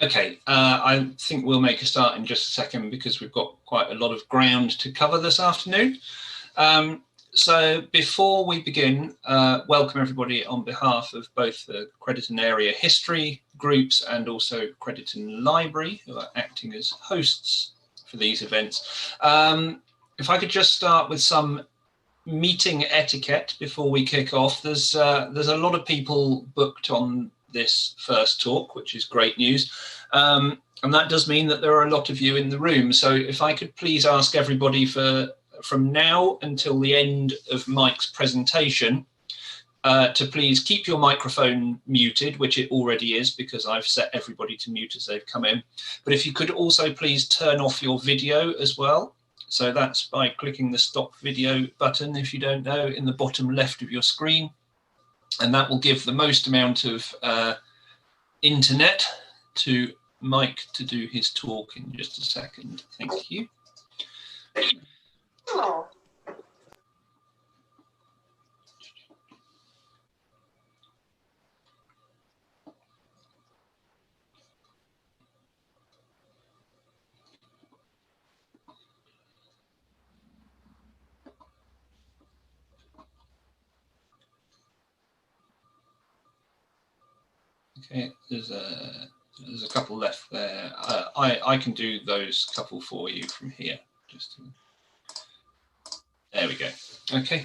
Okay, I think we'll make a start in just a second because we've got quite a lot of ground to cover this afternoon. So before we begin, welcome everybody on behalf of both the Crediton Area History groups and also Crediton Library, who are acting as hosts for these events. If I could just start with some meeting etiquette before we kick off. There's a lot of people booked on this first talk, which is great news. And that does mean that there are a lot of you in the room. So if I could please ask everybody from now until the end of Mike's presentation to please keep your microphone muted, which it already is because I've set everybody to mute as they've come in. But if you could also please turn off your video as well. So that's by clicking the stop video button, if you don't know, in the bottom left of your screen. And that will give the most amount of internet to Mike to do his talk in just a second. Thank you. Oh. Okay, there's a couple left there. I can do those couple for you from here. There we go. Okay.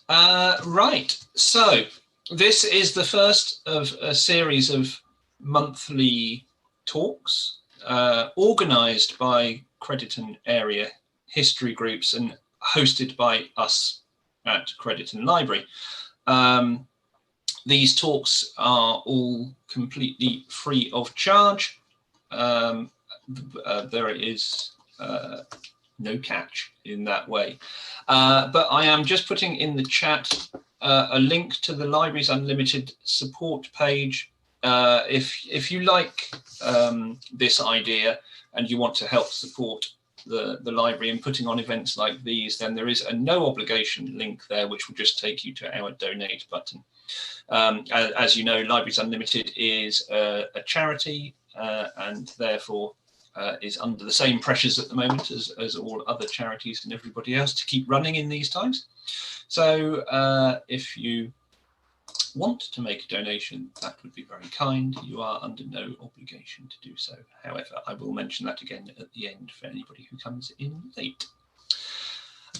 Right. So this is the first of a series of monthly talks organised by Crediton Area History groups and hosted by us at Crediton Library. These talks are all completely free of charge. There is no catch in that way. But I am just putting in the chat a link to the Libraries Unlimited support page. If you like this idea and you want to help support the library in putting on events like these, then there is a no obligation link there, which will just take you to our donate button. As you know, Libraries Unlimited is a charity and therefore is under the same pressures at the moment as all other charities and everybody else to keep running in these times. So if you want to make a donation, that would be very kind. You are under no obligation to do so. However, I will mention that again at the end for anybody who comes in late.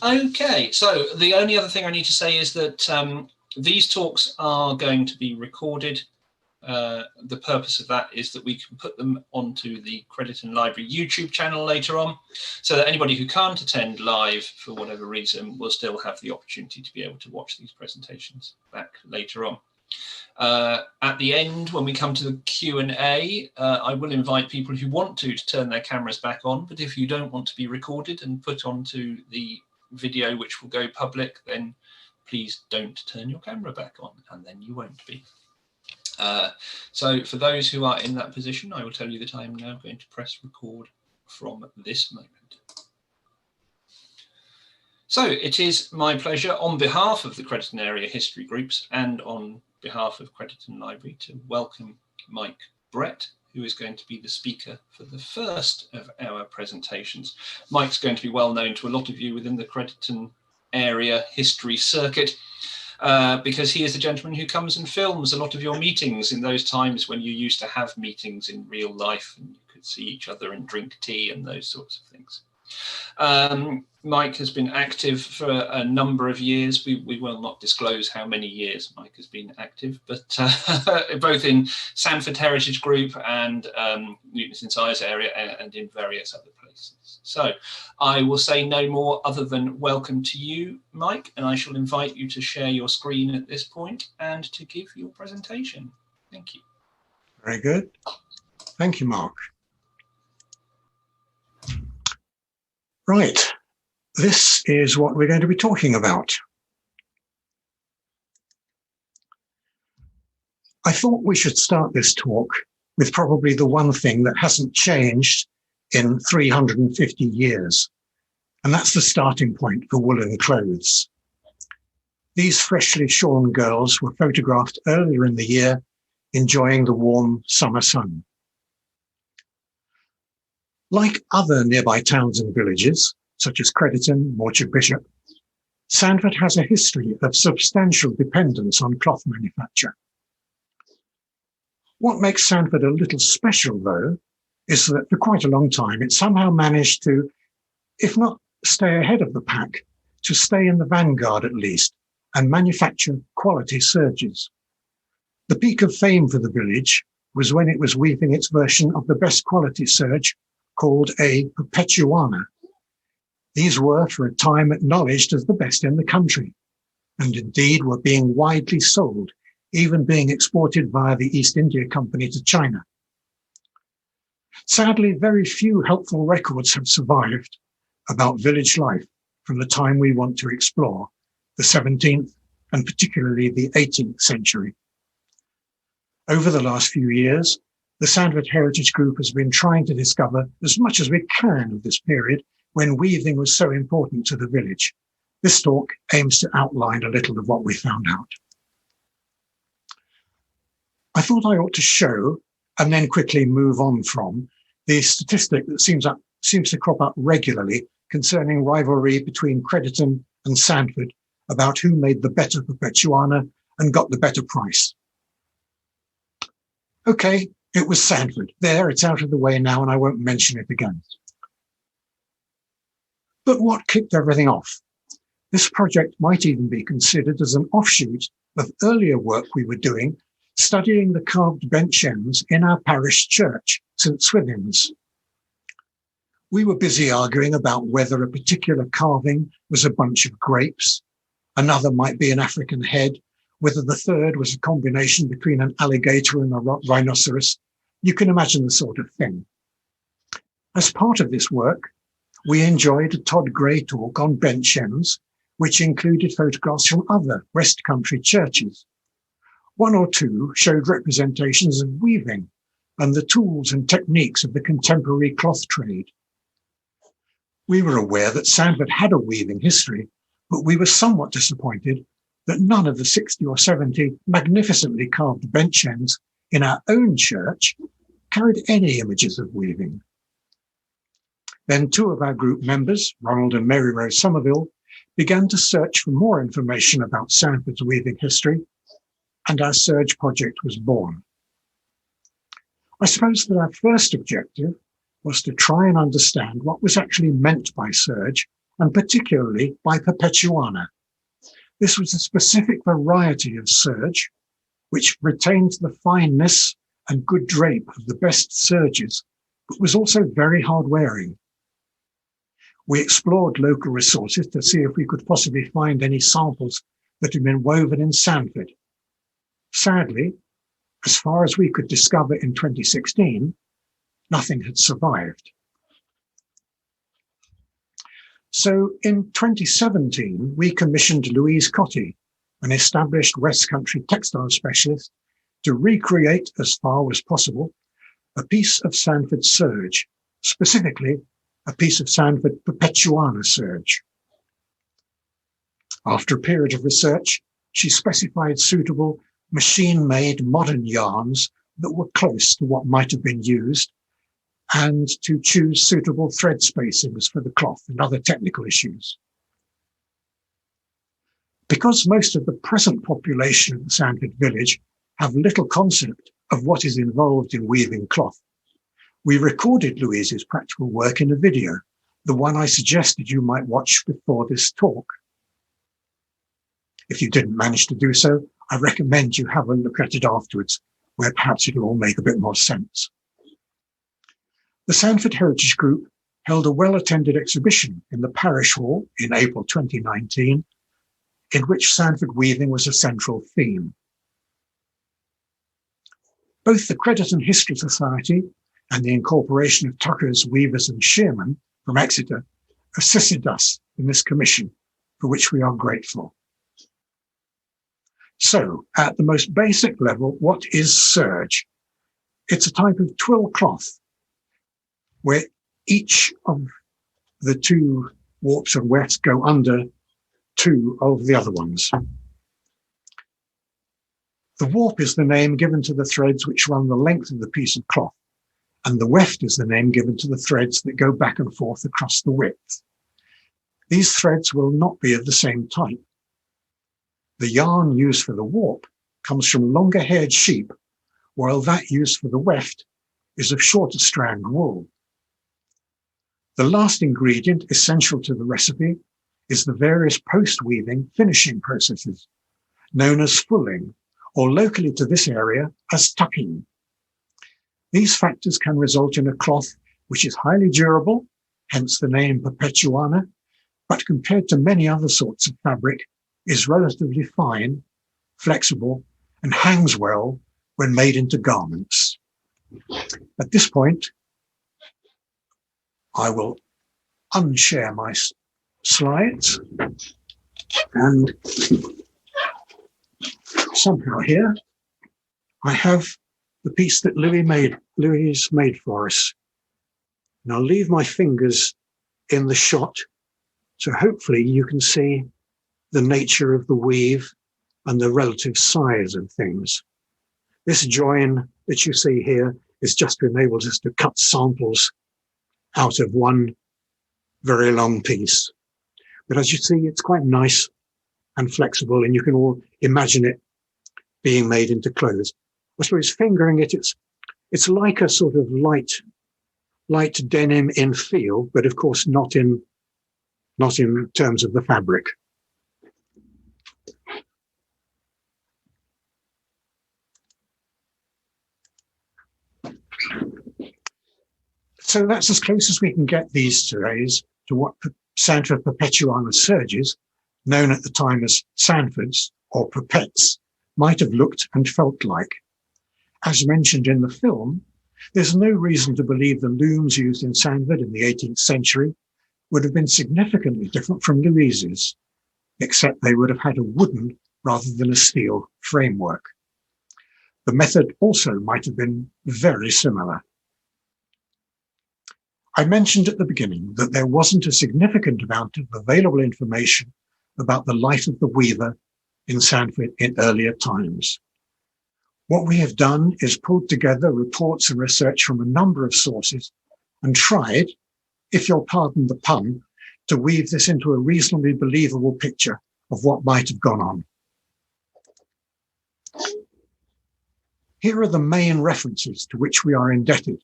Okay, so the only other thing I need to say is that these talks are going to be recorded. The purpose of that is that we can put them onto the Crediton Library YouTube channel later on, so that anybody who can't attend live for whatever reason will still have the opportunity to be able to watch these presentations back later on. At the end, when we come to the Q&A, I will invite people who want to turn their cameras back on, but if you don't want to be recorded and put onto the video which will go public, then please don't turn your camera back on, and then you won't be. So for those who are in that position, I will tell you that I am now going to press record from this moment. So it is my pleasure on behalf of the Crediton Area History groups and on behalf of Crediton Library to welcome Mike Brett, who is going to be the speaker for the first of our presentations. Mike's going to be well known to a lot of you within the Crediton Area History circuit, because he is the gentleman who comes and films a lot of your meetings in those times when you used to have meetings in real life and you could see each other and drink tea and those sorts of things. Mike has been active for a number of years. We will not disclose how many years Mike has been active, but both in Sandford Heritage Group and Newton St Sire's area and in various other places. So I will say no more other than welcome to you, Mike, and I shall invite you to share your screen at this point and to give your presentation. Thank you. Very good. Thank you, Mark. Right, this is what we're going to be talking about. I thought we should start this talk with probably the one thing that hasn't changed in 350 years, and that's the starting point for woolen clothes. These freshly shorn girls were photographed earlier in the year, enjoying the warm summer sun. Like other nearby towns and villages, such as Crediton, Morchard Bishop, Sandford has a history of substantial dependence on cloth manufacture. What makes Sandford a little special, though, is that for quite a long time it somehow managed to, if not stay ahead of the pack, to stay in the vanguard at least, and manufacture quality serges. The peak of fame for the village was when it was weaving its version of the best quality serge, called a Perpetuana. These were for a time acknowledged as the best in the country, and indeed were being widely sold, even being exported via the East India Company to China. Sadly, very few helpful records have survived about village life from the time we want to explore, the 17th and particularly the 18th century. Over the last few years, the Sandford Heritage Group has been trying to discover as much as we can of this period when weaving was so important to the village. This talk aims to outline a little of what we found out. I thought I ought to show, and then quickly move on from, the statistic that seems to crop up regularly concerning rivalry between Crediton and Sandford about who made the better Perpetuana and got the better price. Okay, it was Sandford. There, it's out of the way now, and I won't mention it again. But what kicked everything off? This project might even be considered as an offshoot of earlier work we were doing, studying the carved bench ends in our parish church, St. Swithin's. We were busy arguing about whether a particular carving was a bunch of grapes, another might be an African head, whether the third was a combination between an alligator and a rhinoceros. You can imagine the sort of thing. As part of this work, we enjoyed a Todd Gray talk on bench ends, which included photographs from other West Country churches. One or two showed representations of weaving and the tools and techniques of the contemporary cloth trade. We were aware that Sandford had a weaving history, but we were somewhat disappointed that none of the 60 or 70 magnificently carved bench ends in our own church carried any images of weaving. Then two of our group members, Ronald and Mary Rose Somerville, began to search for more information about Sandford's weaving history, and our serge project was born. I suppose that our first objective was to try and understand what was actually meant by serge, and particularly by Perpetuana. This was a specific variety of serge, which retained the fineness and good drape of the best serges, but was also very hard-wearing. We explored local resources to see if we could possibly find any samples that had been woven in Sandford. Sadly, as far as we could discover in 2016, nothing had survived. So in 2017, we commissioned Louise Cottey, an established West Country textile specialist, to recreate, as far as possible, a piece of Sandford serge, specifically a piece of Sandford Perpetuana serge. After a period of research, she specified suitable machine-made modern yarns that were close to what might have been used, and to choose suitable thread spacings for the cloth and other technical issues. Because most of the present population of the Sandford village have little concept of what is involved in weaving cloth, we recorded Louise's practical work in a video, the one I suggested you might watch before this talk. If you didn't manage to do so, I recommend you have a look at it afterwards, where perhaps it'll all make a bit more sense. The Sandford Heritage Group held a well-attended exhibition in the Parish Hall in April 2019, in which Sandford weaving was a central theme. Both the Crediton History Society and the incorporation of tuckers, weavers and shearmen from Exeter assisted us in this commission, for which we are grateful. So, at the most basic level, what is serge? It's a type of twill cloth where each of the two warps and wefts go under two of the other ones. The warp is the name given to the threads which run the length of the piece of cloth, and the weft is the name given to the threads that go back and forth across the width. These threads will not be of the same type. The yarn used for the warp comes from longer-haired sheep, while that used for the weft is of shorter strand wool. The last ingredient essential to the recipe is the various post-weaving finishing processes, known as fulling, or locally to this area as tucking. These factors can result in a cloth which is highly durable, hence the name Perpetuana, but compared to many other sorts of fabric, is relatively fine, flexible, and hangs well when made into garments. At this point, I will unshare my slides, and somehow here I have the piece that Louise made for us. And I'll leave my fingers in the shot, so hopefully you can see the nature of the weave and the relative size of things. This join that you see here is just to enable us to cut samples out of one very long piece. But as you see, it's quite nice and flexible, and you can all imagine it being made into clothes. I suppose fingering it, it's like a sort of light denim in feel, but of course not in terms of the fabric. So that's as close as we can get these days to what Sandford Perpetuana serges, known at the time as Sandfords or Perpets, might have looked and felt like. As mentioned in the film, there's no reason to believe the looms used in Sandford in the 18th century would have been significantly different from Louise's, except they would have had a wooden rather than a steel framework. The method also might have been very similar. I mentioned at the beginning that there wasn't a significant amount of available information about the life of the weaver in Sandford in earlier times. What we have done is pulled together reports and research from a number of sources and tried, if you'll pardon the pun, to weave this into a reasonably believable picture of what might have gone on. Here are the main references to which we are indebted,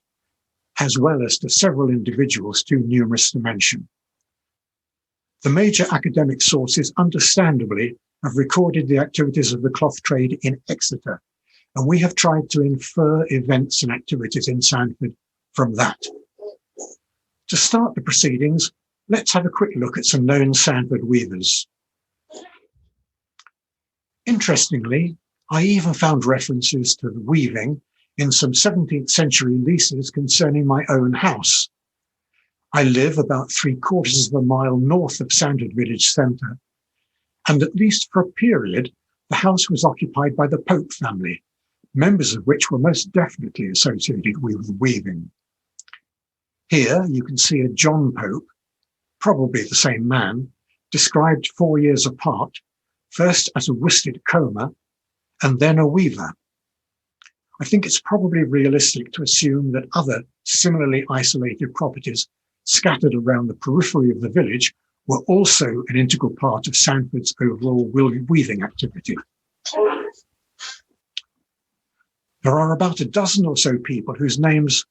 as well as to several individuals too numerous to mention. The major academic sources, understandably, have recorded the activities of the cloth trade in Exeter, and we have tried to infer events and activities in Sandford from that. To start the proceedings, let's have a quick look at some known Sandford weavers. Interestingly, I even found references to the weaving in some 17th century leases concerning my own house. I live about 3/4 of a mile north of Sandford village centre, and at least for a period, the house was occupied by the Pope family, members of which were most definitely associated with weaving. Here you can see a John Pope, probably the same man, described 4 years apart, first as a worsted comber and then a weaver. I think it's probably realistic to assume that other similarly isolated properties scattered around the periphery of the village were also an integral part of Sandford's overall weaving activity. There are about a dozen or so people whose names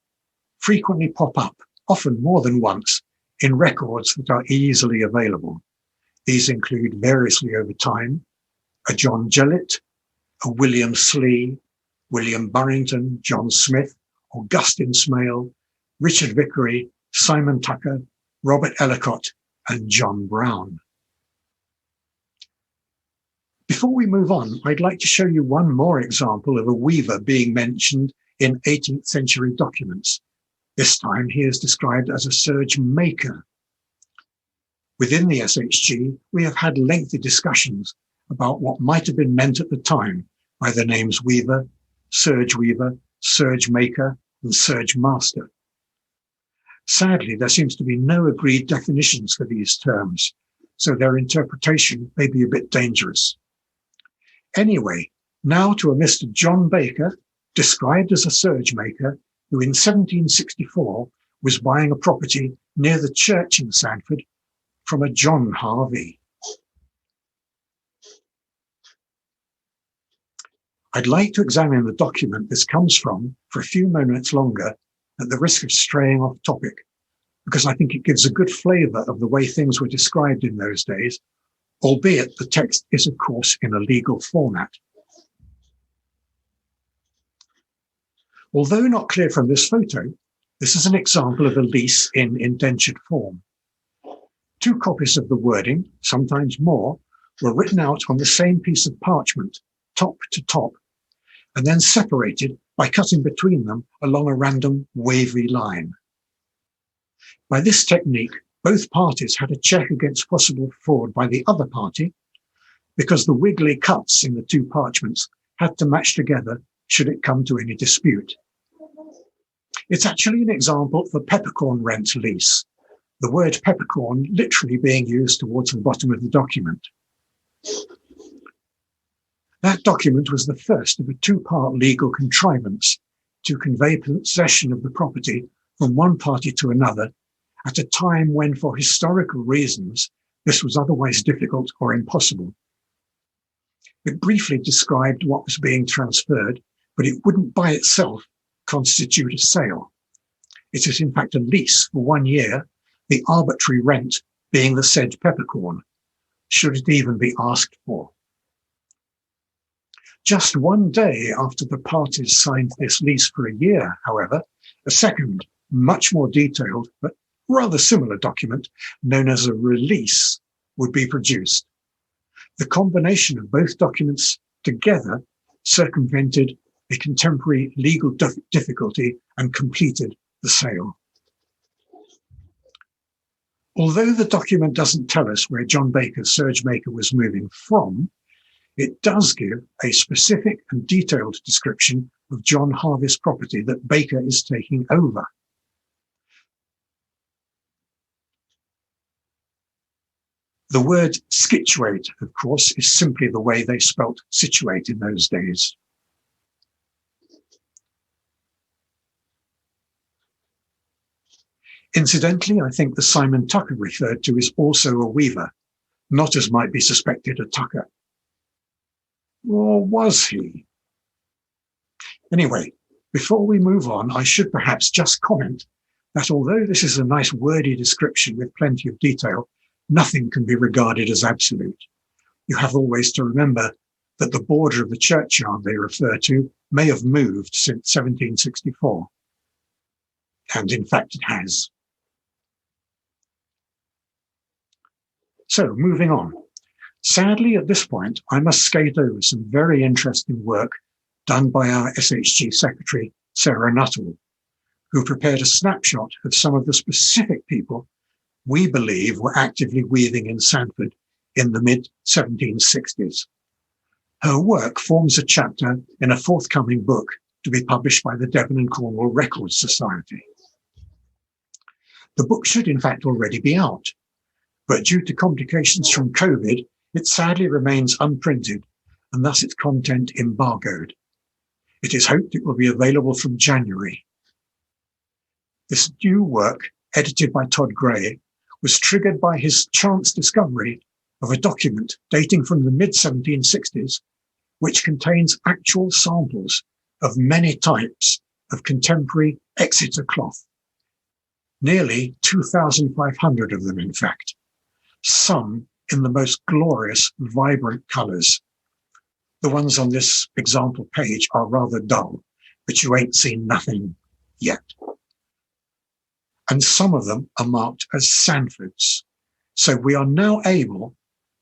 frequently pop up, often more than once, in records that are easily available. These include variously over time, a John Jellett, a William Slee, William Burrington, John Smith, Augustine Smale, Richard Vickery, Simon Tucker, Robert Ellicott, and John Brown. Before we move on, I'd like to show you one more example of a weaver being mentioned in 18th century documents. This time he is described as a serge maker. Within the SHG, we have had lengthy discussions about what might have been meant at the time by the names weaver, serge maker, and serge master. Sadly, there seems to be no agreed definitions for these terms, so their interpretation may be a bit dangerous. Anyway, now to a Mr. John Baker, described as a serge maker who in 1764 was buying a property near the church in Sandford from a John Harvey. I'd like to examine the document this comes from for a few moments longer, at the risk of straying off topic, because I think it gives a good flavour of the way things were described in those days, albeit the text is, of course, in a legal format. Although not clear from this photo, this is an example of a lease in indentured form. 2 copies of the wording, sometimes more, were written out on the same piece of parchment, top to top, and then separated by cutting between them along a random wavy line. By this technique, both parties had a check against possible fraud by the other party, because the wiggly cuts in the 2 parchments had to match together should it come to any dispute. It's actually an example of a Peppercorn Rent lease, the word peppercorn literally being used towards the bottom of the document. That document was the first of a 2-part legal contrivance to convey possession of the property from one party to another at a time when, for historical reasons, this was otherwise difficult or impossible. It briefly described what was being transferred, but it wouldn't by itself constitute a sale. It is in fact a lease for 1 year, the arbitrary rent being the said peppercorn, should it even be asked for. Just 1 day after the parties signed this lease for a year, however, a second, much more detailed, but rather similar document, known as a release, would be produced. The combination of both documents together circumvented a contemporary legal difficulty and completed the sale. Although the document doesn't tell us where John Baker's sergemaker was moving from, it does give a specific and detailed description of John Harvey's property that Baker is taking over. The word situate, of course, is simply the way they spelt situate in those days. Incidentally, I think the Simon Tucker referred to is also a weaver, not, as might be suspected, a tucker. Or was he? Anyway, before we move on, I should perhaps just comment that although this is a nice wordy description with plenty of detail, nothing can be regarded as absolute. You have always to remember that the border of the churchyard they refer to may have moved since 1764. And in fact it has. So, moving on. Sadly, at this point, I must skate over some very interesting work done by our SHG secretary, Sarah Nuttall, who prepared a snapshot of some of the specific people we believe were actively weaving in Sandford in the mid-1760s. Her work forms a chapter in a forthcoming book to be published by the Devon and Cornwall Records Society. The book should in fact already be out, but due to complications from COVID, it sadly remains unprinted and thus its content embargoed. It is hoped it will be available from January. This new work, edited by Todd Gray, was triggered by his chance discovery of a document dating from the mid-1760s, which contains actual samples of many types of contemporary Exeter cloth. Nearly 2,500 of them, in fact. Some in the most glorious, vibrant colours. The ones on this example page are rather dull, but you ain't seen nothing yet. And some of them are marked as Sandfords. So we are now able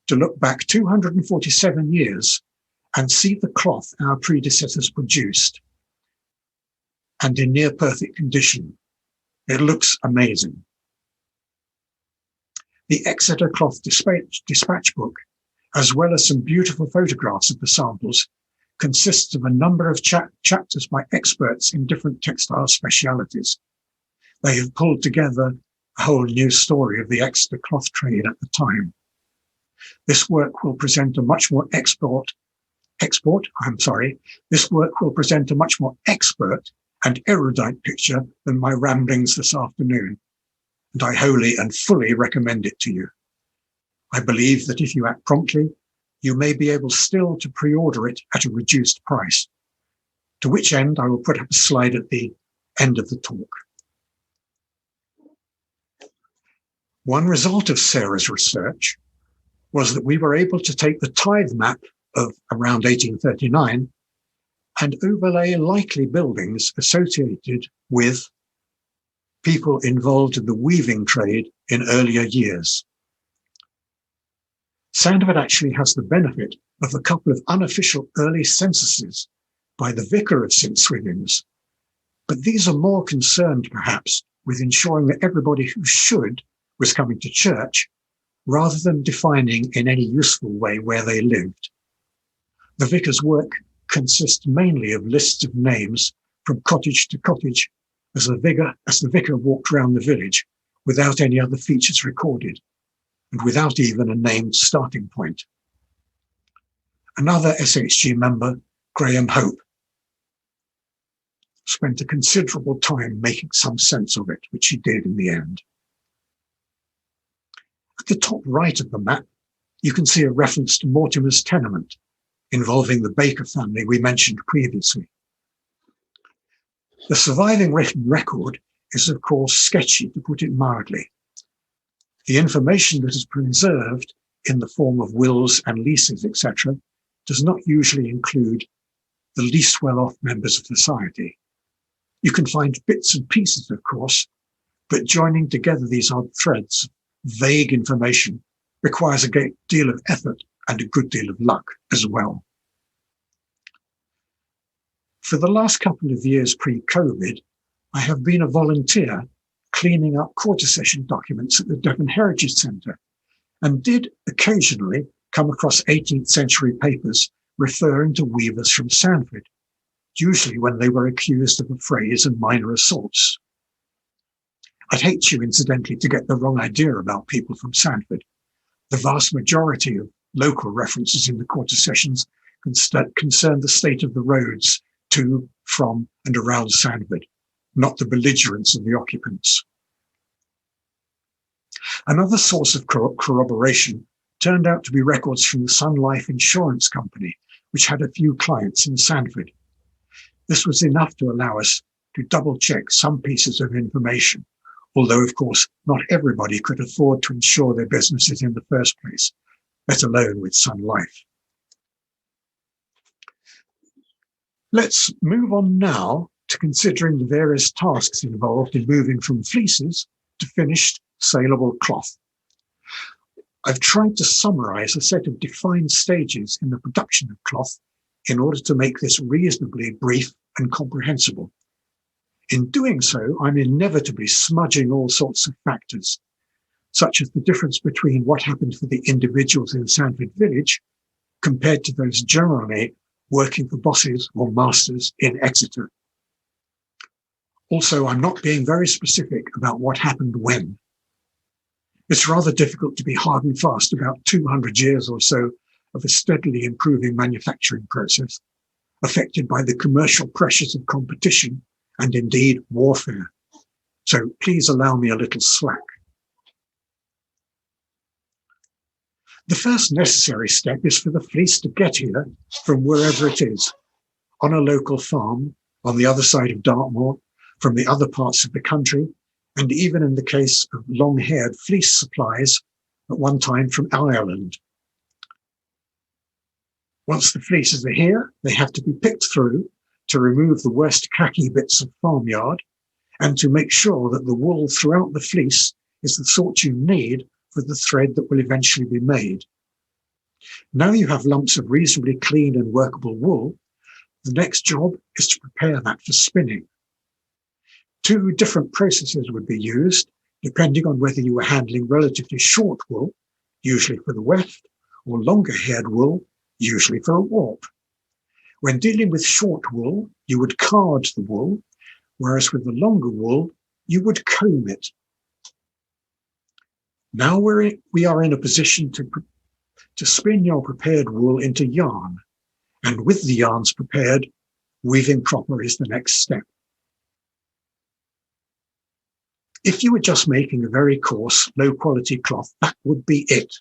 to look back 247 years and see the cloth our predecessors produced, and in near perfect condition. It looks amazing. The Exeter Cloth Dispatch Book, as well as some beautiful photographs of the samples, consists of a number of chapters by experts in different textile specialities. They have pulled together a whole new story of the Exeter cloth trade at the time. This work will present a much more expert and erudite picture than my ramblings this afternoon, and I wholly and fully recommend it to you. I believe that if you act promptly, you may be able still to pre-order it at a reduced price, to which end I will put up a slide at the end of the talk. One result of Sarah's research was that we were able to take the tithe map of around 1839 and overlay likely buildings associated with people involved in the weaving trade in earlier years. Sandford actually has the benefit of a couple of unofficial early censuses by the vicar of St. Swithin's, but these are more concerned perhaps with ensuring that everybody who should was coming to church, rather than defining in any useful way where they lived. The vicar's work consists mainly of lists of names from cottage to cottage as the vicar walked round the village without any other features recorded and without even a named starting point. Another SHG member, Graham Hope, spent a considerable time making some sense of it, which he did in the end. At the top right of the map, you can see a reference to Mortimer's tenement involving the Baker family we mentioned previously. The surviving written record is, of course, sketchy, to put it mildly. The information that is preserved in the form of wills and leases, etc., does not usually include the least well-off members of society. You can find bits and pieces, of course, but joining together these odd threads, vague information, requires a great deal of effort and a good deal of luck as well. For the last couple of years pre-COVID, I have been a volunteer cleaning up quarter session documents at the Devon Heritage Centre, and did occasionally come across 18th century papers referring to weavers from Sandford, usually when they were accused of affrays and minor assaults. I'd hate you, incidentally, to get the wrong idea about people from Sandford. The vast majority of local references in the quarter sessions concern the state of the roads to, from, and around Sandford, not the belligerence of the occupants. Another source of corroboration turned out to be records from the Sun Life Insurance Company, which had a few clients in Sandford. This was enough to allow us to double-check some pieces of information, although, of course, not everybody could afford to insure their businesses in the first place, let alone with Sun Life. Let's move on now to considering the various tasks involved in moving from fleeces to finished saleable cloth. I've tried to summarize a set of defined stages in the production of cloth in order to make this reasonably brief and comprehensible. In doing so, I'm inevitably smudging all sorts of factors, such as the difference between what happened for the individuals in Sandford village compared to those generally working for bosses or masters in Exeter. Also, I'm not being very specific about what happened when. It's rather difficult to be hard and fast about 200 years or so of a steadily improving manufacturing process, affected by the commercial pressures of competition and indeed warfare. So please allow me a little slack. The first necessary step is for the fleece to get here from wherever it is, on a local farm, on the other side of Dartmoor, from the other parts of the country, and even in the case of long-haired fleece supplies, at one time from Ireland. Once the fleeces are here, they have to be picked through to remove the worst khaki bits of farmyard and to make sure that the wool throughout the fleece is the sort you need for the thread that will eventually be made. Now you have lumps of reasonably clean and workable wool, the next job is to prepare that for spinning. Two different processes would be used, depending on whether you were handling relatively short wool, usually for the weft, or longer-haired wool, usually for a warp. When dealing with short wool, you would card the wool, whereas with the longer wool, you would comb it. Now we are in a position to spin your prepared wool into yarn, and with the yarns prepared, weaving proper is the next step. If you were just making a very coarse, low-quality cloth, that would be it.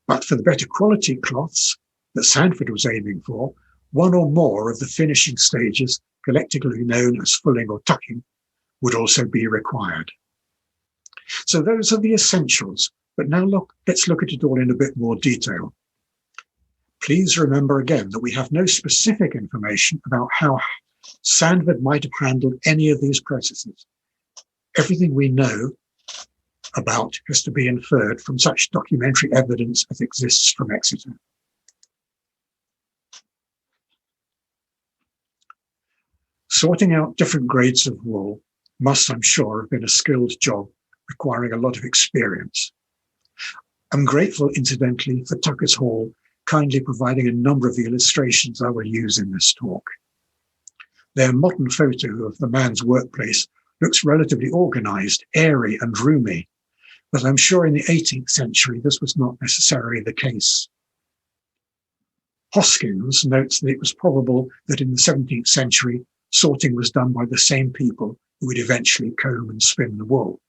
But for the better quality cloths that Sandford was aiming for, one or more of the finishing stages, collectively known as fulling or tucking, would also be required. So those are the essentials. But now let's look at it all in a bit more detail. Please remember again that we have no specific information about how Sandford might have handled any of these processes. Everything we know about has to be inferred from such documentary evidence as exists from Exeter. Sorting out different grades of wool must, I'm sure, have been a skilled job requiring a lot of experience. I'm grateful, incidentally, for Tucker's Hall kindly providing a number of the illustrations I will use in this talk. Their modern photo of the man's workplace looks relatively organised, airy and roomy, but I'm sure in the 18th century this was not necessarily the case. Hoskins notes that it was probable that in the 17th century sorting was done by the same people who would eventually comb and spin the wool.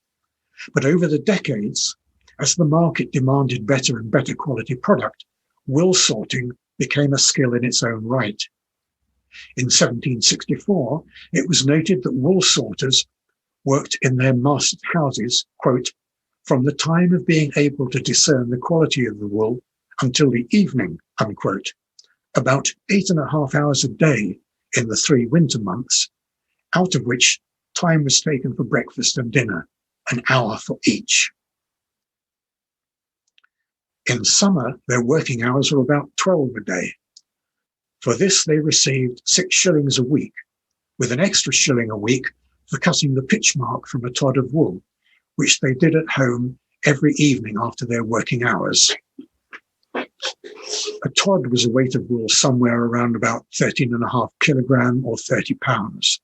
But over the decades, as the market demanded better and better quality product, wool sorting became a skill in its own right. In 1764, it was noted that wool sorters worked in their master's houses, quote, from the time of being able to discern the quality of the wool until the evening, unquote, about 8.5 hours a day in the 3 winter months, out of which time was taken for breakfast and dinner, an hour for each. In summer, their working hours were about 12 a day. For this, they received 6 shillings a week, with an extra shilling a week for cutting the pitch mark from a tod of wool, which they did at home every evening after their working hours. A tod was a weight of wool somewhere around about 13.5 kilogram or 30 pounds.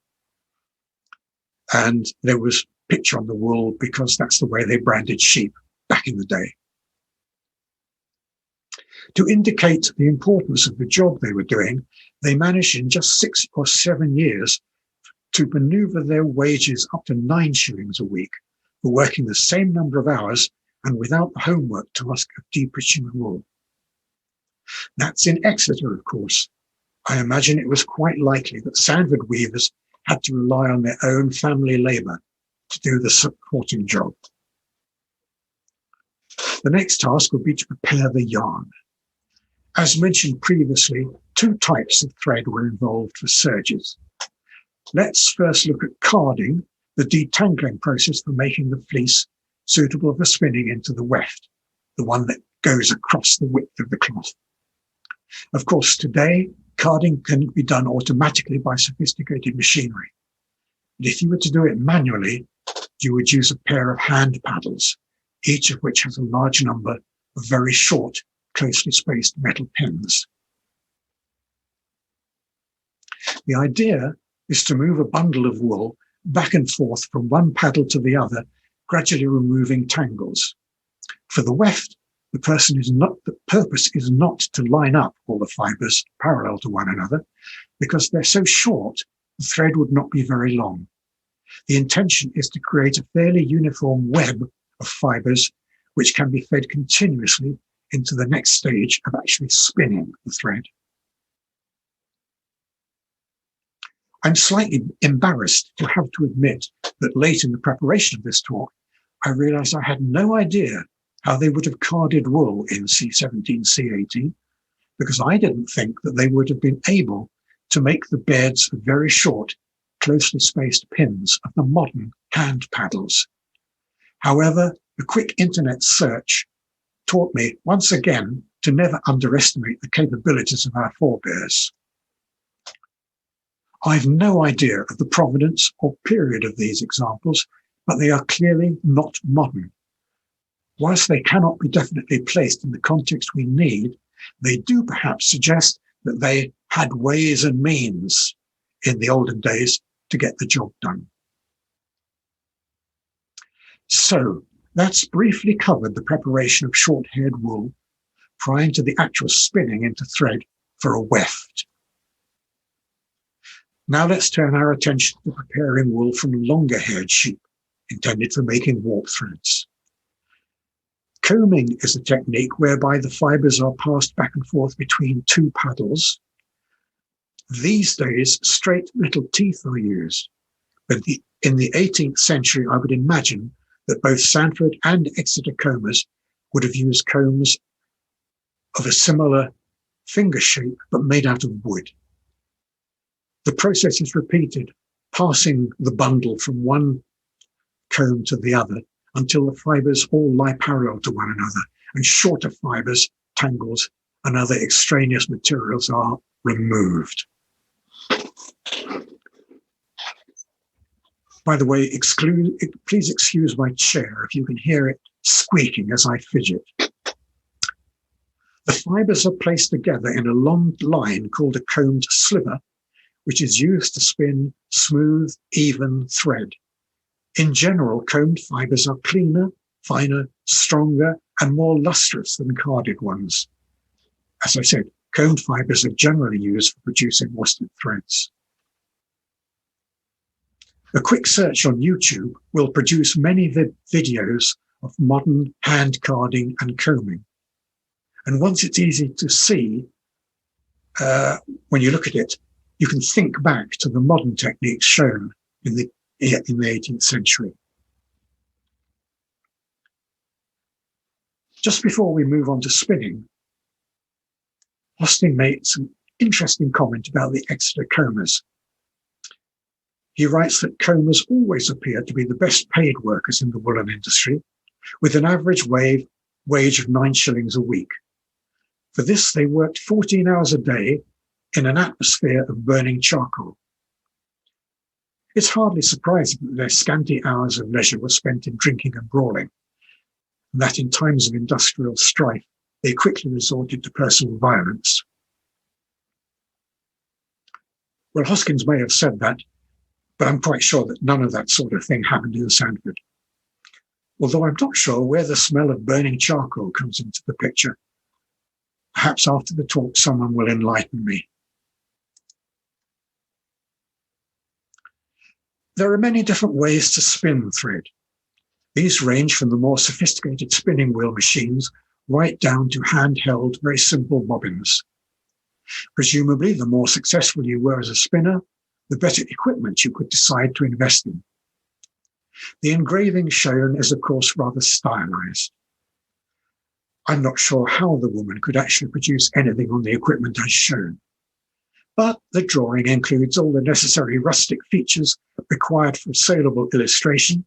And there was pitch on the wool because that's the way they branded sheep back in the day. To indicate the importance of the job they were doing, they managed in just 6 or 7 years to maneuver their wages up to 9 shillings a week for working the same number of hours and without the homework task of deep-pitching the wool. That's in Exeter, of course. I imagine it was quite likely that Sandford weavers had to rely on their own family labour to do the supporting job. The next task would be to prepare the yarn. As mentioned previously, 2 types of thread were involved for serges. Let's first look at carding, the detangling process for making the fleece suitable for spinning into the weft, the one that goes across the width of the cloth. Of course, today, carding can be done automatically by sophisticated machinery. But if you were to do it manually, you would use a pair of hand paddles, each of which has a large number of very short, closely spaced metal pins. The idea is to move a bundle of wool back and forth from one paddle to the other, gradually removing tangles. For the weft, the purpose is not to line up all the fibres parallel to one another, because they're so short, the thread would not be very long. The intention is to create a fairly uniform web of fibres, which can be fed continuously into the next stage of actually spinning the thread. I'm slightly embarrassed to have to admit that late in the preparation of this talk, I realized I had no idea how they would have carded wool in C17, C18, because I didn't think that they would have been able to make the beds of very short, closely spaced pins of the modern hand paddles. However, a quick internet search taught me once again to never underestimate the capabilities of our forebears. I've no idea of the provenance or period of these examples, but they are clearly not modern. Whilst they cannot be definitely placed in the context we need, they do perhaps suggest that they had ways and means in the olden days to get the job done. So that's briefly covered the preparation of short-haired wool prior to the actual spinning into thread for a weft. Now let's turn our attention to preparing wool from longer-haired sheep, intended for making warp threads. Combing is a technique whereby the fibers are passed back and forth between two paddles. These days, straight metal teeth are used, but in the 18th century, I would imagine that both Sandford and Exeter combers would have used combs of a similar finger shape, but made out of wood. The process is repeated, passing the bundle from one comb to the other until the fibers all lie parallel to one another, and shorter fibers, tangles, and other extraneous materials are removed. By the way, please excuse my chair if you can hear it squeaking as I fidget. The fibers are placed together in a long line called a combed sliver, which is used to spin smooth, even thread. In general, combed fibers are cleaner, finer, stronger, and more lustrous than carded ones. As I said, combed fibers are generally used for producing worsted threads. A quick search on YouTube will produce many videos of modern hand carding and combing. And once it's easy to see, when you look at it, you can think back to the modern techniques shown in the 18th century. Just before we move on to spinning, Austin made some interesting comment about the Exeter combers. He writes that combers always appeared to be the best paid workers in the woolen industry, with an average wage of 9 shillings a week. For this, they worked 14 hours a day in an atmosphere of burning charcoal. It's hardly surprising that their scanty hours of leisure were spent in drinking and brawling, and that in times of industrial strife, they quickly resorted to personal violence. Well, Hoskins may have said that, but I'm quite sure that none of that sort of thing happened in Sandford. Although I'm not sure where the smell of burning charcoal comes into the picture. Perhaps after the talk, someone will enlighten me. There are many different ways to spin thread. These range from the more sophisticated spinning wheel machines right down to handheld, very simple bobbins. Presumably, the more successful you were as a spinner, the better equipment you could decide to invest in. The engraving shown is, of course, rather stylized. I'm not sure how the woman could actually produce anything on the equipment as shown, but the drawing includes all the necessary rustic features required for saleable illustration,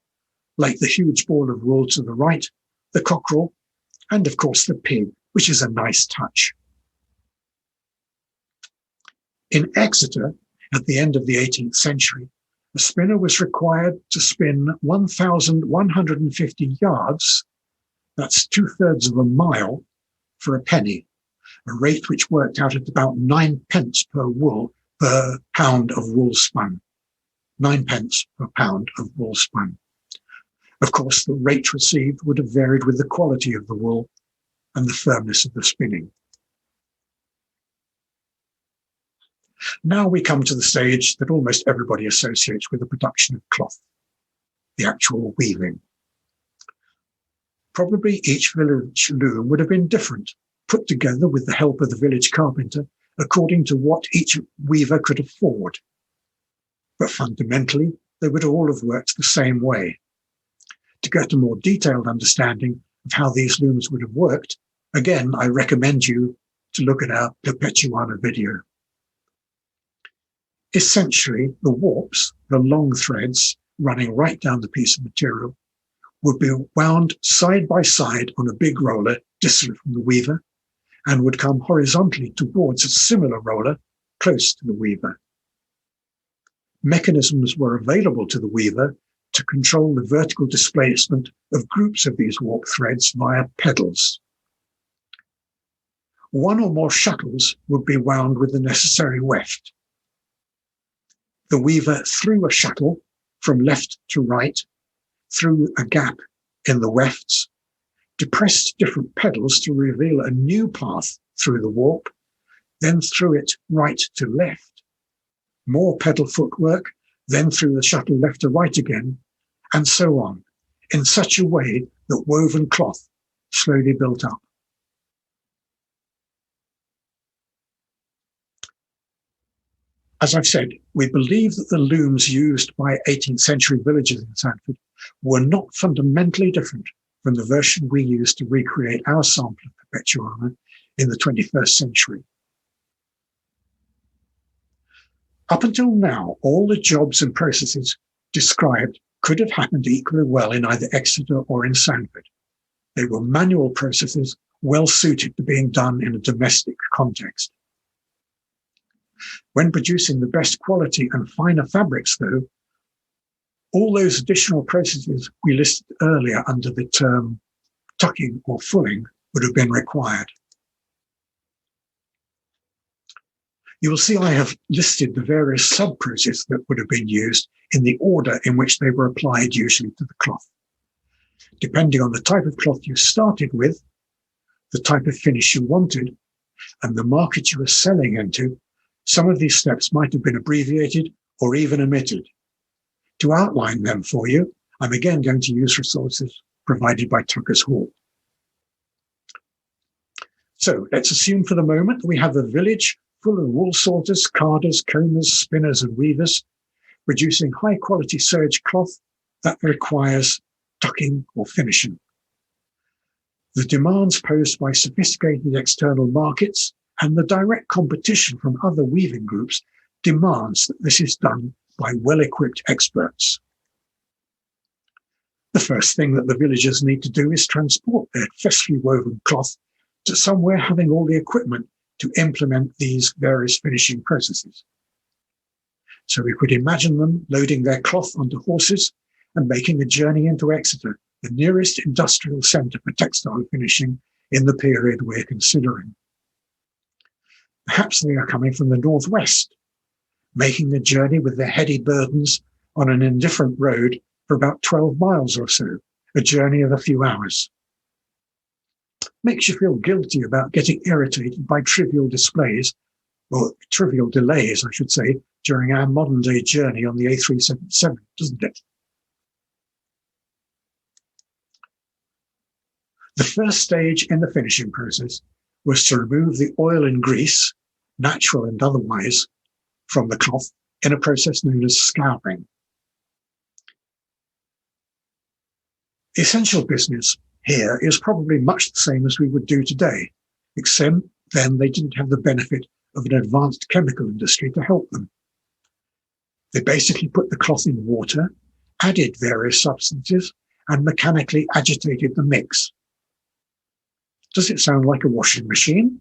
like the huge ball of wool to the right, the cockerel, and of course the pig, which is a nice touch. In Exeter, at the end of the 18th century, a spinner was required to spin 1,150 yards, that's 2/3 of a mile, for a penny, a rate which worked out at about 9 pence per pound of wool spun. 9 pence per pound of wool spun. Of course, the rate received would have varied with the quality of the wool and the firmness of the spinning. Now we come to the stage that almost everybody associates with the production of cloth, the actual weaving. Probably each village loom would have been different, put together with the help of the village carpenter according to what each weaver could afford. But fundamentally, they would all have worked the same way. To get a more detailed understanding of how these looms would have worked, again, I recommend you to look at our Perpetuana video. Essentially, the warps, the long threads running right down the piece of material, would be wound side by side on a big roller distant from the weaver and would come horizontally towards a similar roller close to the weaver. Mechanisms were available to the weaver to control the vertical displacement of groups of these warp threads via pedals. One or more shuttles would be wound with the necessary weft. The weaver threw a shuttle from left to right through a gap in the wefts, depressed different pedals to reveal a new path through the warp, then threw it right to left. More pedal footwork, then threw the shuttle left to right again, and so on, in such a way that woven cloth slowly built up. As I've said, we believe that the looms used by 18th century villagers in Sandford were not fundamentally different from the version we used to recreate our sample of Perpetuana in the 21st century. Up until now, all the jobs and processes described could have happened equally well in either Exeter or in Sandford. They were manual processes well suited to being done in a domestic context. When producing the best quality and finer fabrics, though, all those additional processes we listed earlier under the term tucking or fulling would have been required. You will see I have listed the various sub-processes that would have been used in the order in which they were applied usually to the cloth. Depending on the type of cloth you started with, the type of finish you wanted, and the market you were selling into, some of these steps might have been abbreviated or even omitted. To outline them for you, I'm again going to use resources provided by Tucker's Hall. So let's assume for the moment that we have a village full of wool sorters, carders, combers, spinners, and weavers, producing high-quality serge cloth that requires tucking or finishing. The demands posed by sophisticated external markets and the direct competition from other weaving groups demands that this is done by well-equipped experts. The first thing that the villagers need to do is transport their freshly woven cloth to somewhere having all the equipment to implement these various finishing processes. So we could imagine them loading their cloth onto horses and making a journey into Exeter, the nearest industrial centre for textile finishing in the period we're considering. Perhaps they are coming from the northwest, making the journey with their heady burdens on an indifferent road for about 12 miles or so, a journey of a few hours. Makes you feel guilty about getting irritated by trivial displays, or trivial delays, I should say, during our modern-day journey on the A377, doesn't it? The first stage in the finishing process was to remove the oil and grease, natural and otherwise, from the cloth in a process known as scouring. The essential business here is probably much the same as we would do today, except then they didn't have the benefit of an advanced chemical industry to help them. They basically put the cloth in water, added various substances, and mechanically agitated the mix. Does it sound like a washing machine?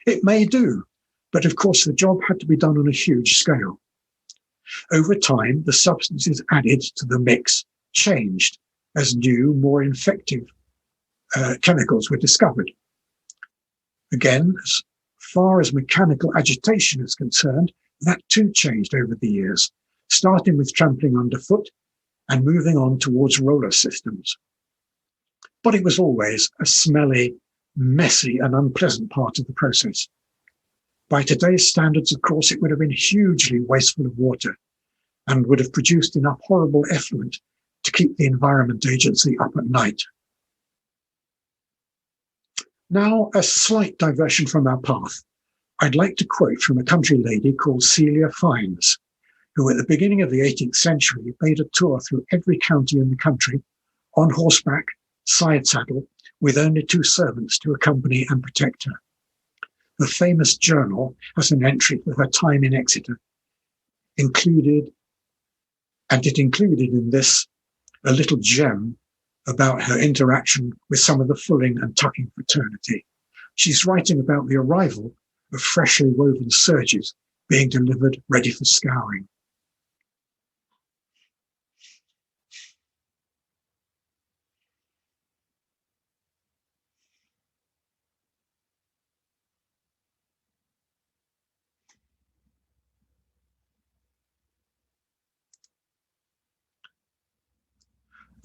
It may do, but of course the job had to be done on a huge scale. Over time, the substances added to the mix changed as new, more effective chemicals were discovered. Again, as far as mechanical agitation is concerned, that too changed over the years, starting with trampling underfoot and moving on towards roller systems. But it was always a smelly, messy, and unpleasant part of the process. By today's standards, of course, it would have been hugely wasteful of water and would have produced enough horrible effluent to keep the Environment Agency up at night. Now, a slight diversion from our path. I'd like to quote from a country lady called Celia Fiennes, who at the beginning of the 18th century made a tour through every county in the country on horseback, side saddle, with only 2 servants to accompany and protect her. The famous journal has an entry for her time in Exeter, included in this a little gem about her interaction with some of the fulling and tucking fraternity. She's writing about the arrival of freshly woven serges being delivered ready for scouring.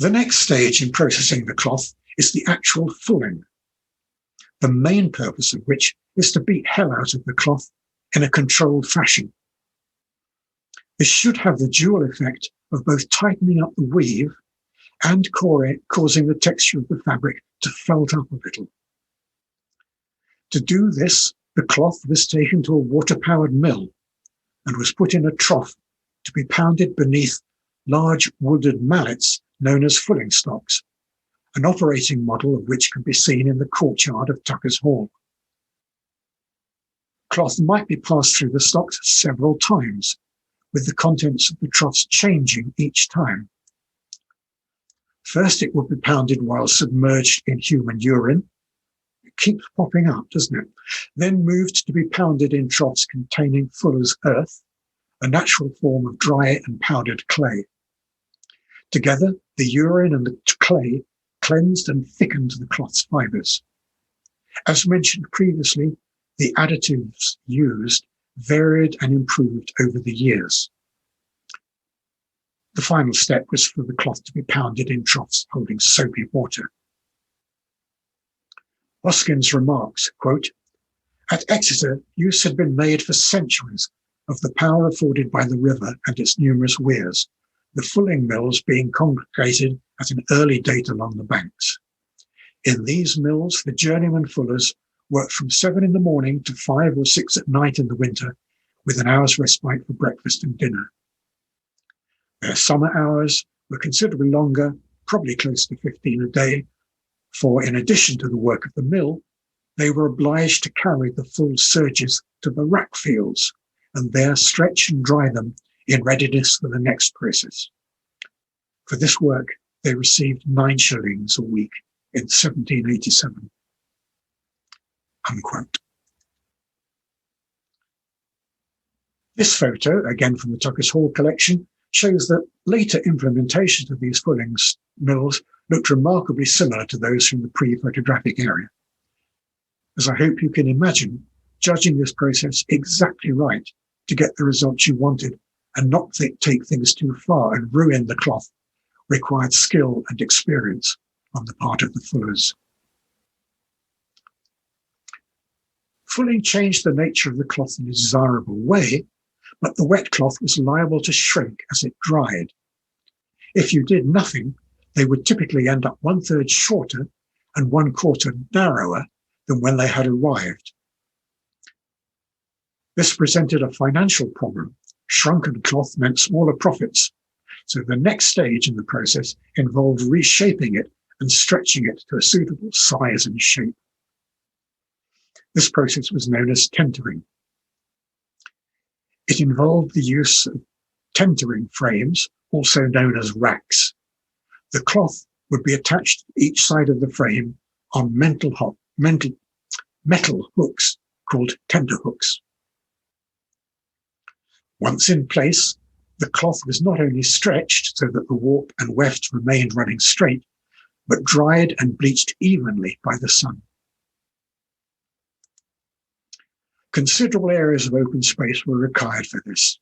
The next stage in processing the cloth is the actual fulling, the main purpose of which is to beat hell out of the cloth in a controlled fashion. This should have the dual effect of both tightening up the weave and causing the texture of the fabric to felt up a little. To do this, the cloth was taken to a water-powered mill and was put in a trough to be pounded beneath large wooded mallets known as fulling stocks, an operating model of which can be seen in the courtyard of Tucker's Hall. Cloth might be passed through the stocks several times, with the contents of the troughs changing each time. First, it would be pounded while submerged in human urine. It keeps popping up, doesn't it? Then moved to be pounded in troughs containing fuller's earth, a natural form of dry and powdered clay. Together, the urine and the clay cleansed and thickened the cloth's fibres. As mentioned previously, the additives used varied and improved over the years. The final step was for the cloth to be pounded in troughs holding soapy water. Hoskins remarks, quote, "At Exeter, use had been made for centuries of the power afforded by the river and its numerous weirs, the fulling mills being congregated at an early date along the banks. In these mills, the journeyman fullers worked from 7 in the morning to 5 or 6 at night in the winter, with an hour's respite for breakfast and dinner. Their summer hours were considerably longer, probably close to 15 a day, for in addition to the work of the mill, they were obliged to carry the full serges to the rack fields and there stretch and dry them in readiness for the next process. For this work, they received 9 shillings a week in 1787. Unquote. This photo, again from the Tucker's Hall collection, shows that later implementations of these fulling mills looked remarkably similar to those from the pre-photographic era. As I hope you can imagine, judging this process exactly right to get the results you wanted and not take things too far and ruin the cloth required skill and experience on the part of the fullers. Fulling changed the nature of the cloth in a desirable way, but the wet cloth was liable to shrink as it dried. If you did nothing, they would typically end up 1/3 shorter and 1/4 narrower than when they had arrived. This presented a financial problem. Shrunken cloth meant smaller profits, so the next stage in the process involved reshaping it and stretching it to a suitable size and shape. This process was known as tentering. It involved the use of tentering frames, also known as racks. The cloth would be attached to each side of the frame on metal hooks called tenterhooks. Once in place, the cloth was not only stretched so that the warp and weft remained running straight, but dried and bleached evenly by the sun. Considerable areas of open space were required for this.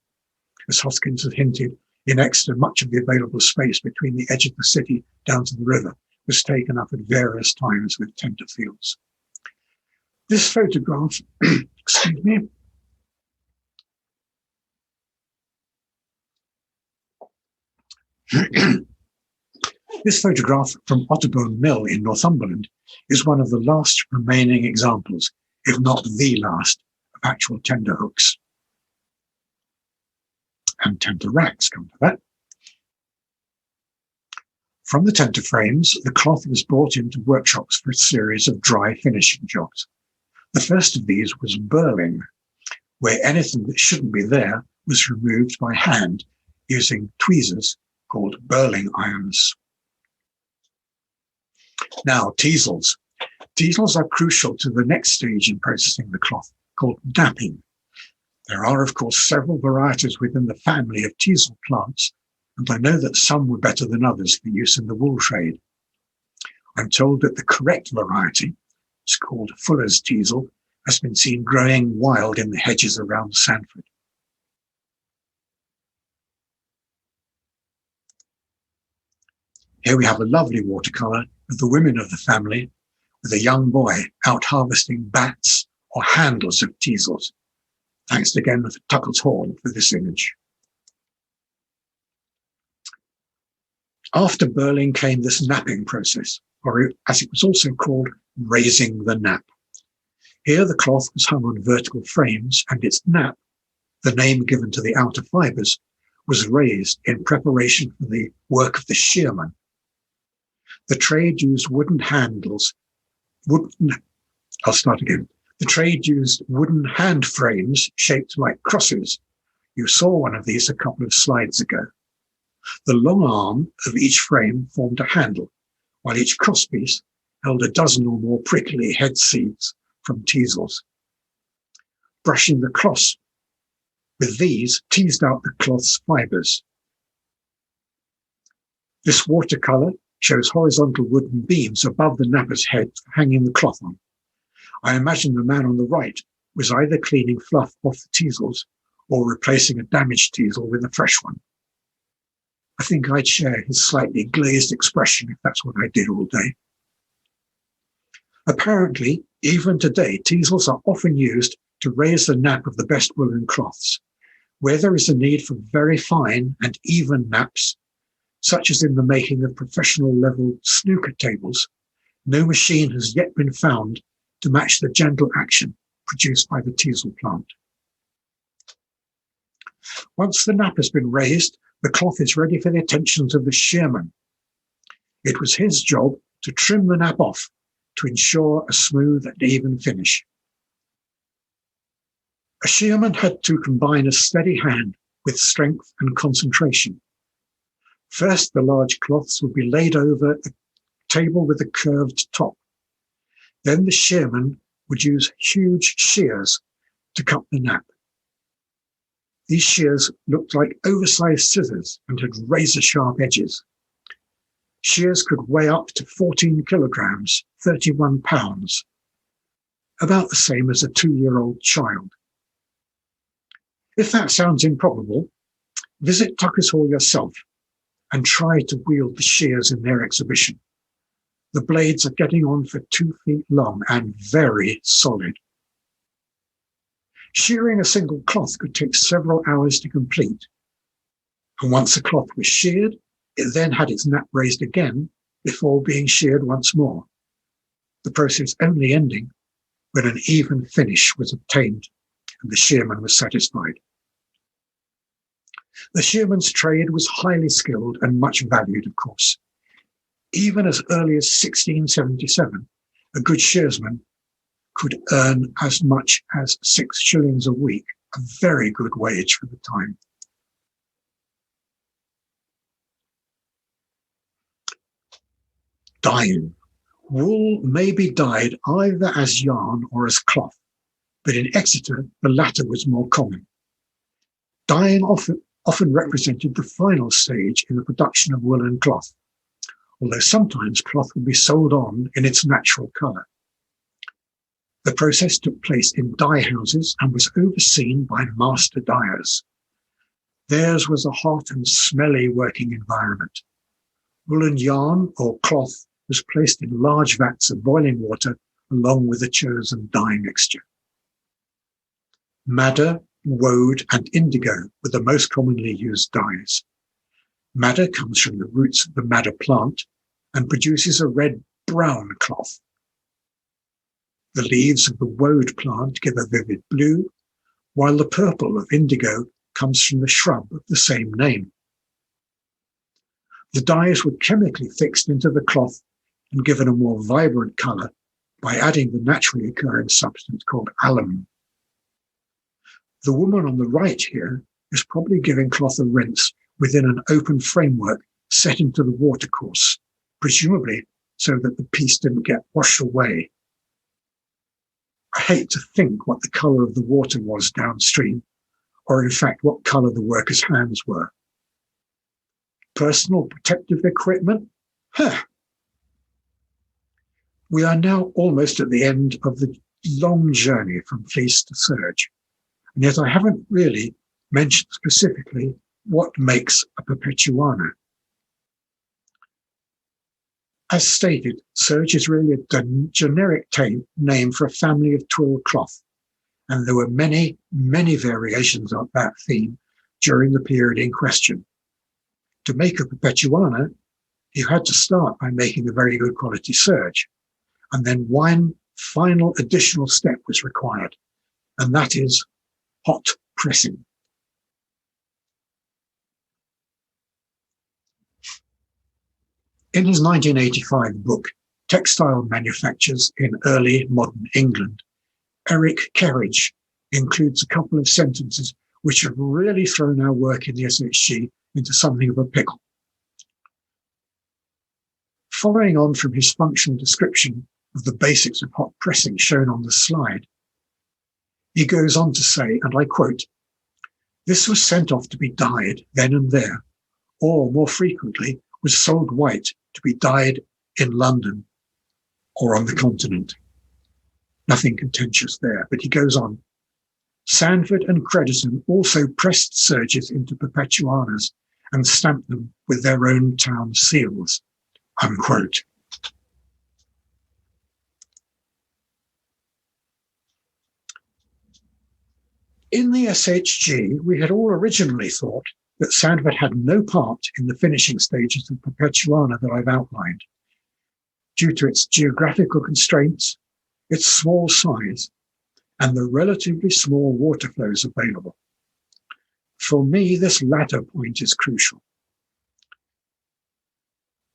As Hoskins had hinted, in Exeter, much of the available space between the edge of the city down to the river was taken up at various times with tender fields. This photograph, excuse me, this photograph from Otterbourne Mill in Northumberland is one of the last remaining examples, if not the last, of actual tender hooks. And tenter racks, come to that. From the tenter frames, the cloth was brought into workshops for a series of dry finishing jobs. The first of these was burling, where anything that shouldn't be there was removed by hand using tweezers called burling irons. Now, teasels. Teasels are crucial to the next stage in processing the cloth, called napping. There are, of course, several varieties within the family of teasel plants, and I know that some were better than others for use in the wool trade. I'm told that the correct variety, it's called Fuller's teasel, has been seen growing wild in the hedges around Sandford. Here we have a lovely watercolour of the women of the family with a young boy out harvesting bats or handles of teasels. Thanks again to Tucker's Hall for this image. After Burling came this napping process, or as it was also called, raising the nap. Here the cloth was hung on vertical frames, and its nap, the name given to the outer fibres, was raised in preparation for the work of the shearman. The trade used wooden handles. The trade used wooden hand frames shaped like crosses. You saw one of these a couple of slides ago. The long arm of each frame formed a handle, while each crosspiece held a dozen or more prickly head seeds from Teasels. Brushing the cloth with these teased out the cloth's fibres. This watercolour shows horizontal wooden beams above the napper's head hanging the cloth on. I imagine the man on the right was either cleaning fluff off the Teasels or replacing a damaged Teasel with a fresh one. I think I'd share his slightly glazed expression if that's what I did all day. Apparently, even today, Teasels are often used to raise the nap of the best woolen cloths. Where there is a need for very fine and even naps, such as in the making of professional-level snooker tables, no machine has yet been found to match the gentle action produced by the Teasel plant. Once the nap has been raised, the cloth is ready for the attentions of the shearman. It was his job to trim the nap off to ensure a smooth and even finish. A shearman had to combine a steady hand with strength and concentration. First, the large cloths would be laid over a table with a curved top. Then the shearman would use huge shears to cut the nap. These shears looked like oversized scissors and had razor-sharp edges. Shears could weigh up to 14 kilograms, 31 pounds, about the same as a 2-year-old child. If that sounds improbable, visit Tucker's Hall yourself and try to wield the shears in their exhibition. The blades are getting on for 2 feet long and very solid. Shearing a single cloth could take several hours to complete. And once the cloth was sheared, it then had its nap raised again before being sheared once more, the process only ending when an even finish was obtained and the shearman was satisfied. The shearman's trade was highly skilled and much valued, of course. Even as early as 1677, a good shearsman could earn as much as 6 shillings a week, a very good wage for the time. Dyeing. Wool may be dyed either as yarn or as cloth, but in Exeter, the latter was more common. Dyeing often represented the final stage in the production of woolen cloth, although sometimes cloth would be sold on in its natural colour. The process took place in dye houses and was overseen by master dyers. Theirs was a hot and smelly working environment. Woolen yarn or cloth was placed in large vats of boiling water along with the chosen dye mixture. Madder, woad, and indigo were the most commonly used dyes. Madder comes from the roots of the madder plant and produces a red-brown cloth. The leaves of the woad plant give a vivid blue, while the purple of indigo comes from the shrub of the same name. The dyes were chemically fixed into the cloth and given a more vibrant colour by adding the naturally occurring substance called alum. The woman on the right here is probably giving cloth a rinse within an open framework set into the watercourse, presumably so that the piece didn't get washed away. I hate to think what the colour of the water was downstream, or in fact what colour the workers' hands were. Personal protective equipment? We are now almost at the end of the long journey from fleece to serge, and yet I haven't really mentioned specifically what makes a Perpetuana. As stated, serge is really a generic name for a family of twill cloth, and there were many, many variations of that theme during the period in question. To make a Perpetuana, you had to start by making a very good quality serge, and then one final additional step was required, and that is hot pressing. In his 1985 book, Textile Manufactures in Early Modern England, Eric Kerridge includes a couple of sentences which have really thrown our work in the SHG into something of a pickle. Following on from his functional description of the basics of hot pressing shown on the slide, he goes on to say, and I quote, "This was sent off to be dyed then and there, or more frequently was sold white to be dyed in London or on the continent." Nothing contentious there, but he goes on. "Sandford and Crediton also pressed serges into Perpetuanas and stamped them with their own town seals," unquote. In the SHG, we had all originally thought that Sandford had no part in the finishing stages of Perpetuana that I've outlined, due to its geographical constraints, its small size, and the relatively small water flows available. For me, this latter point is crucial.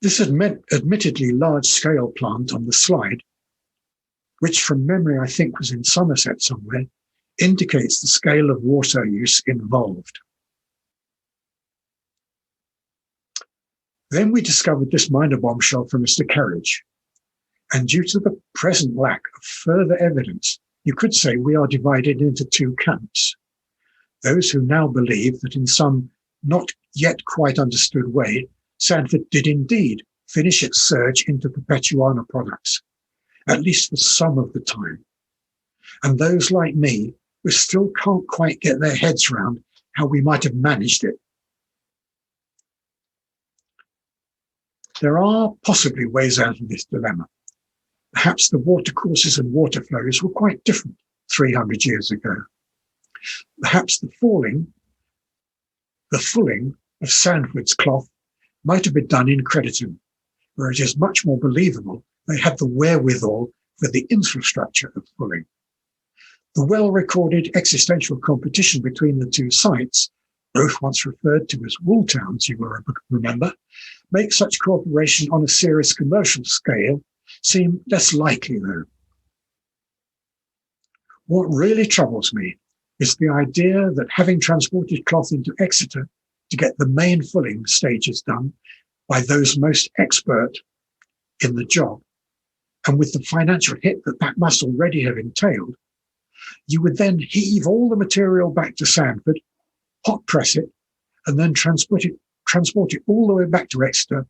This admittedly large-scale plant on the slide, which from memory I think was in Somerset somewhere, indicates the scale of water use involved. Then we discovered this minor bombshell from Mr. Kerridge, and due to the present lack of further evidence, you could say we are divided into two camps. Those who now believe that in some not yet quite understood way, Sandford did indeed finish its surge into Perpetuana products, at least for some of the time. And those like me who still can't quite get their heads around how we might have managed it. There are possibly ways out of this dilemma. Perhaps the watercourses and water flows were quite different 300 years ago. Perhaps the fulling of Sandford's cloth might have been done in Crediton, where it is much more believable they had the wherewithal for the infrastructure of fulling. The well-recorded existential competition between the two sites, both once referred to as wool towns, you will remember, makes such cooperation on a serious commercial scale seem less likely, though. What really troubles me is the idea that having transported cloth into Exeter to get the main fulling stages done by those most expert in the job, and with the financial hit that that must already have entailed, you would then heave all the material back to Sandford, hot press it, and then transport it all the way back to Exeter,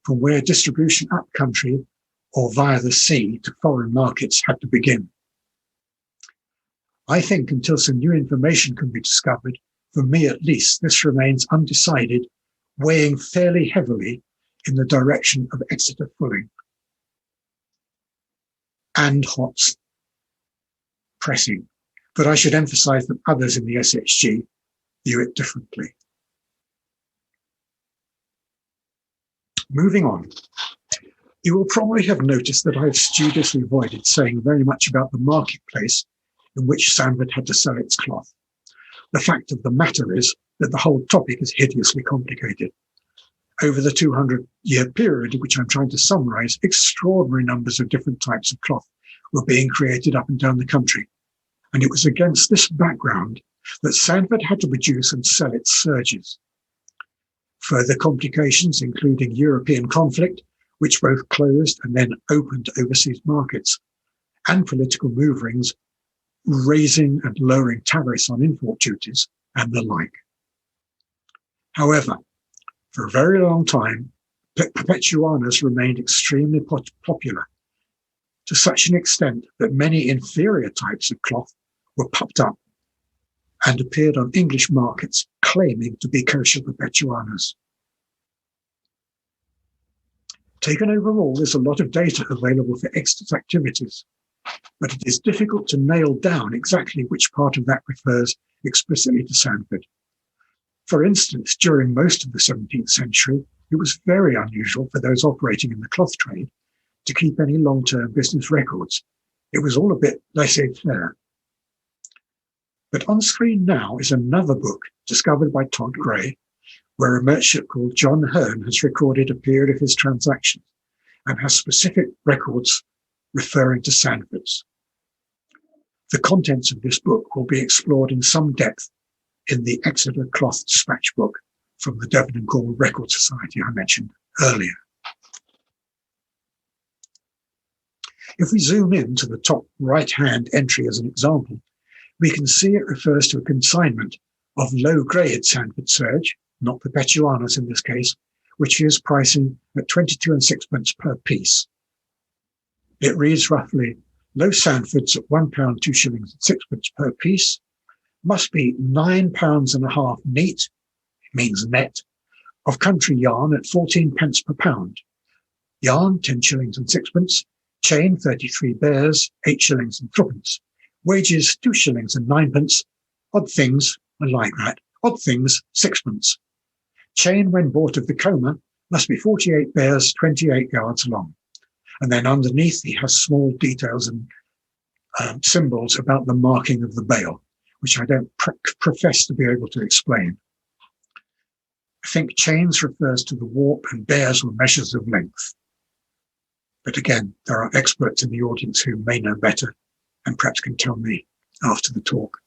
from where distribution up country or via the sea to foreign markets had to begin. I think until some new information can be discovered, for me at least, this remains undecided, weighing fairly heavily in the direction of Exeter fulling and hot pressing. But I should emphasize that others in the SHG view it differently. Moving on. You will probably have noticed that I've studiously avoided saying very much about the marketplace in which Sandford had to sell its cloth. The fact of the matter is that the whole topic is hideously complicated. Over the 200-year period, which I'm trying to summarize, extraordinary numbers of different types of cloth were being created up and down the country. And it was against this background that Sandford had to produce and sell its serges. Further complications, including European conflict, which both closed and then opened overseas markets, and political moverings, raising and lowering tariffs on import duties, and the like. However, for a very long time, Perpetuanas remained extremely popular, to such an extent that many inferior types of cloth were puffed up and appeared on English markets claiming to be kosher Perpetuanas. Taken overall, there's a lot of data available for Exeter's activities, but it is difficult to nail down exactly which part of that refers explicitly to Sandford. For instance, during most of the 17th century, it was very unusual for those operating in the cloth trade to keep any long-term business records. It was all a bit laissez-faire. But on screen now is another book discovered by Todd Gray, where a merchant called John Hearn has recorded a period of his transactions and has specific records referring to Sandfords. The contents of this book will be explored in some depth in the Exeter Cloth Dispatch book from the Devon and Cornwall Record Society I mentioned earlier. If we zoom in to the top right-hand entry as an example, we can see it refers to a consignment of low-grade Sandford serge, not Perpetuanas in this case, which is pricing at 22 and sixpence per piece. It reads roughly, low Sandfords at £1, 2 shillings and sixpence per piece, must be £9.5 neat, it means net, of country yarn at 14 pence per pound. Yarn, 10 shillings and sixpence, chain, 33 bears, 8 shillings and threepence. Wages, 2 shillings and ninepence. Odd things, I like that, odd things, sixpence. Chain, when bought of the comber, must be 48 bears, 28 yards long. And then underneath he has small details and symbols about the marking of the bale, which I don't profess to be able to explain. I think chains refers to the warp and bears were measures of length. But again, there are experts in the audience who may know better and perhaps can tell me after the talk.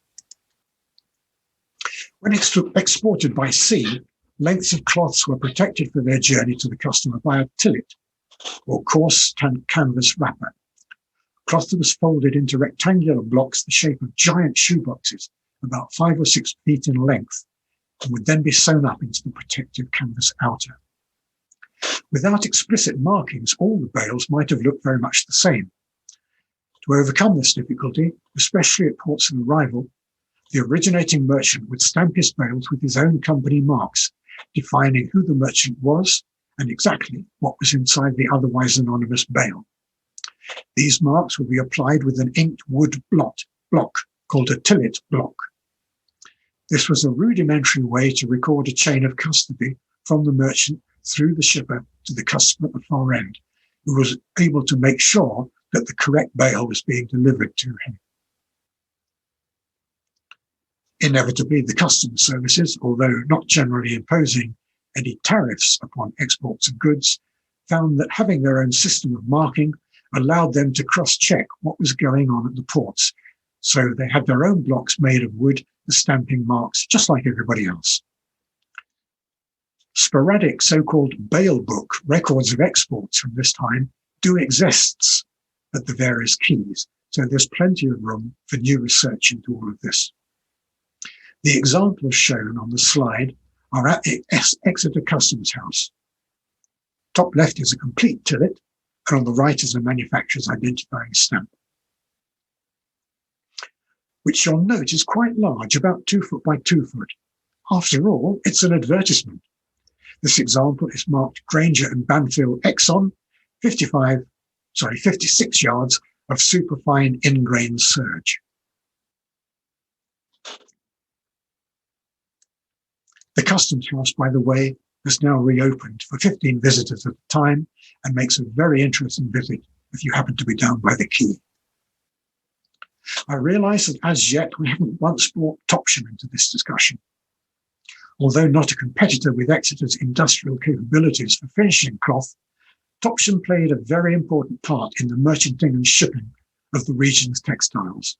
When exported by sea, lengths of cloths were protected for their journey to the customer by a tillet, or coarse canvas wrapper. Cloth was folded into rectangular blocks the shape of giant shoeboxes, about 5 or 6 feet in length, and would then be sewn up into the protective canvas outer. Without explicit markings, all the bales might have looked very much the same. To overcome this difficulty, especially at ports of arrival, the originating merchant would stamp his bales with his own company marks, defining who the merchant was and exactly what was inside the otherwise anonymous bale. These marks would be applied with an inked wood block called a tillet block. This was a rudimentary way to record a chain of custody from the merchant through the shipper to the customer at the far end, who was able to make sure that the correct bale was being delivered to him. Inevitably, the customs services, although not generally imposing any tariffs upon exports of goods, found that having their own system of marking allowed them to cross-check what was going on at the ports. So they had their own blocks made of wood, the stamping marks, just like everybody else. Sporadic so-called bale book records of exports from this time do exist at the various quays, so there's plenty of room for new research into all of this. The examples shown on the slide are at the Exeter Customs House. Top left is a complete tillet, and on the right is a manufacturer's identifying stamp, which you'll note is quite large, about 2 foot by 2 foot. After all, it's an advertisement. This example is marked Granger and Banfield Exxon, 56 yards of superfine ingrain serge. The Customs House, by the way, has now reopened for 15 visitors at a time and makes a very interesting visit if you happen to be down by the quay. I realise that as yet we haven't once brought Topsham into this discussion. Although not a competitor with Exeter's industrial capabilities for finishing cloth, Topsham played a very important part in the merchanting and shipping of the region's textiles.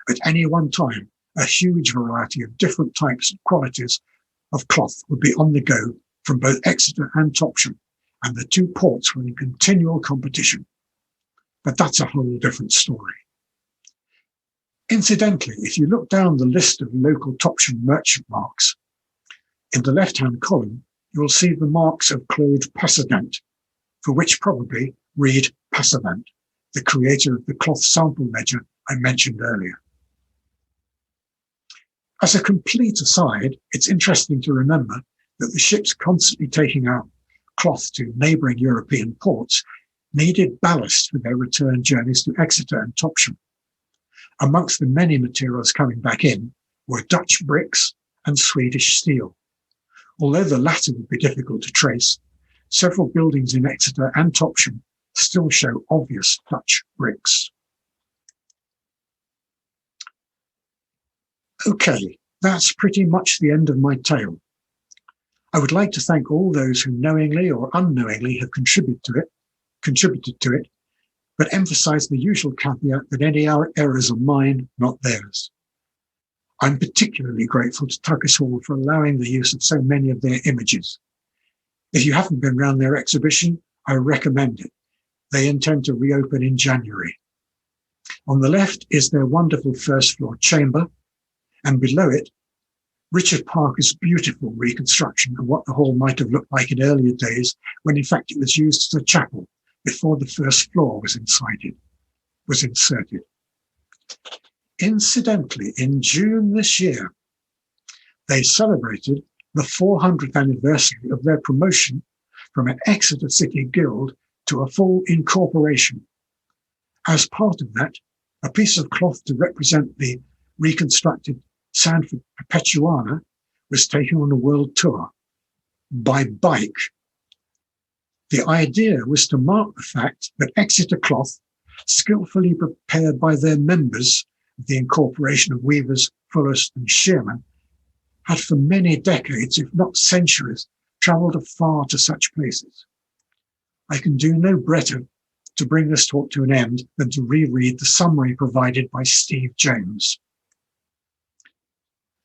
At any one time, a huge variety of different types and qualities of cloth would be on the go from both Exeter and Topsham, and the two ports were in continual competition. But that's a whole different story. Incidentally, if you look down the list of local Topsham merchant marks, in the left-hand column, you will see the marks of Claude Passavant, for which probably read Passavant, the creator of the cloth sample ledger I mentioned earlier. As a complete aside, it's interesting to remember that the ships constantly taking out cloth to neighbouring European ports needed ballast for their return journeys to Exeter and Topsham. Amongst the many materials coming back in were Dutch bricks and Swedish steel. Although the latter would be difficult to trace, several buildings in Exeter and Topsham still show obvious Dutch bricks. Okay, that's pretty much the end of my tale. I would like to thank all those who knowingly or unknowingly have contributed to it, but emphasize the usual caveat that any errors are mine, not theirs. I'm particularly grateful to Tuckers Hall for allowing the use of so many of their images. If you haven't been around their exhibition, I recommend it. They intend to reopen in January. On the left is their wonderful first floor chamber, and below it, Richard Parker's beautiful reconstruction of what the hall might have looked like in earlier days, when in fact it was used as a chapel before the first floor was inserted. Incidentally, in June this year, they celebrated the 400th anniversary of their promotion from an Exeter City Guild to a full incorporation. As part of that, a piece of cloth to represent the reconstructed Sandford Perpetuana was taken on a world tour by bike. The idea was to mark the fact that Exeter cloth, skillfully prepared by their members of the incorporation of weavers, fullers and shearmen, had for many decades, if not centuries, travelled afar to such places. I can do no better to bring this talk to an end than to reread the summary provided by Steve James.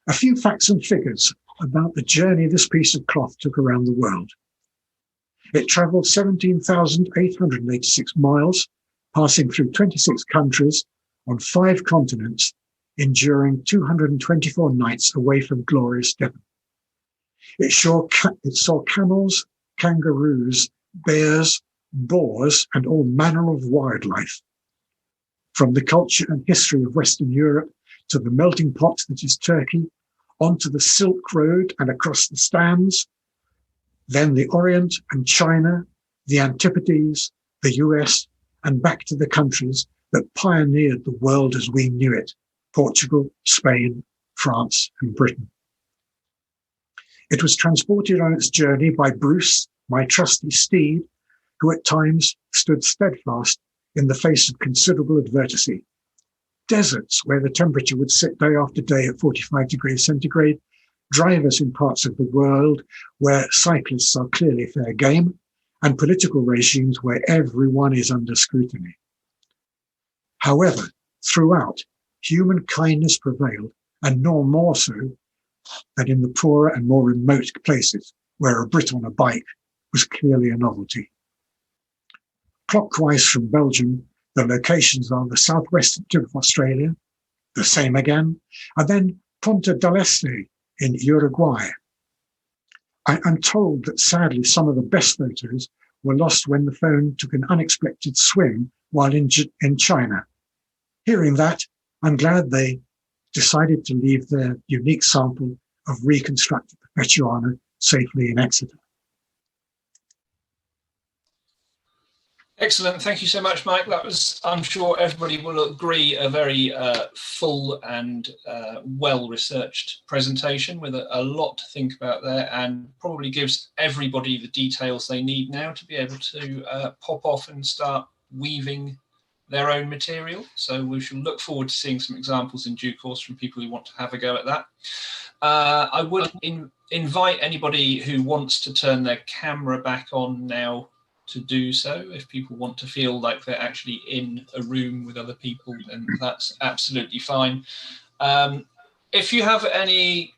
A few facts and figures about the journey this piece of cloth took around the world. It travelled 17,886 miles, passing through 26 countries on 5 continents, enduring 224 nights away from glorious Devon. It saw camels, kangaroos, bears, boars, and all manner of wildlife. From the culture and history of Western Europe to the melting pot that is Turkey, onto the Silk Road and across the stands, then the Orient and China, the Antipodes, the US, and back to the countries that pioneered the world as we knew it, Portugal, Spain, France, and Britain. It was transported on its journey by Bruce, my trusty steed, who at times stood steadfast in the face of considerable adversity. Deserts where the temperature would sit day after day at 45 degrees centigrade, drivers in parts of the world where cyclists are clearly fair game, and political regimes where everyone is under scrutiny. However, throughout, human kindness prevailed, and no more so than in the poorer and more remote places where a Brit on a bike was clearly a novelty. Clockwise from Belgium, the locations are the southwestern tip of Australia, the same again, and then Punta del Este in Uruguay. I'm told that sadly some of the best photos were lost when the phone took an unexpected swing while in China. Hearing that, I'm glad they decided to leave their unique sample of reconstructed Perpetuana safely in Exeter. Excellent. Thank you so much, Mike. That was, I'm sure everybody will agree, a very full and well-researched presentation with a lot to think about there, and probably gives everybody the details they need now to be able to pop off and start weaving their own material. So we shall look forward to seeing some examples in due course from people who want to have a go at that. I would invite anybody who wants to turn their camera back on now to do so. If people want to feel like they're actually in a room with other people, then that's absolutely fine. If you have any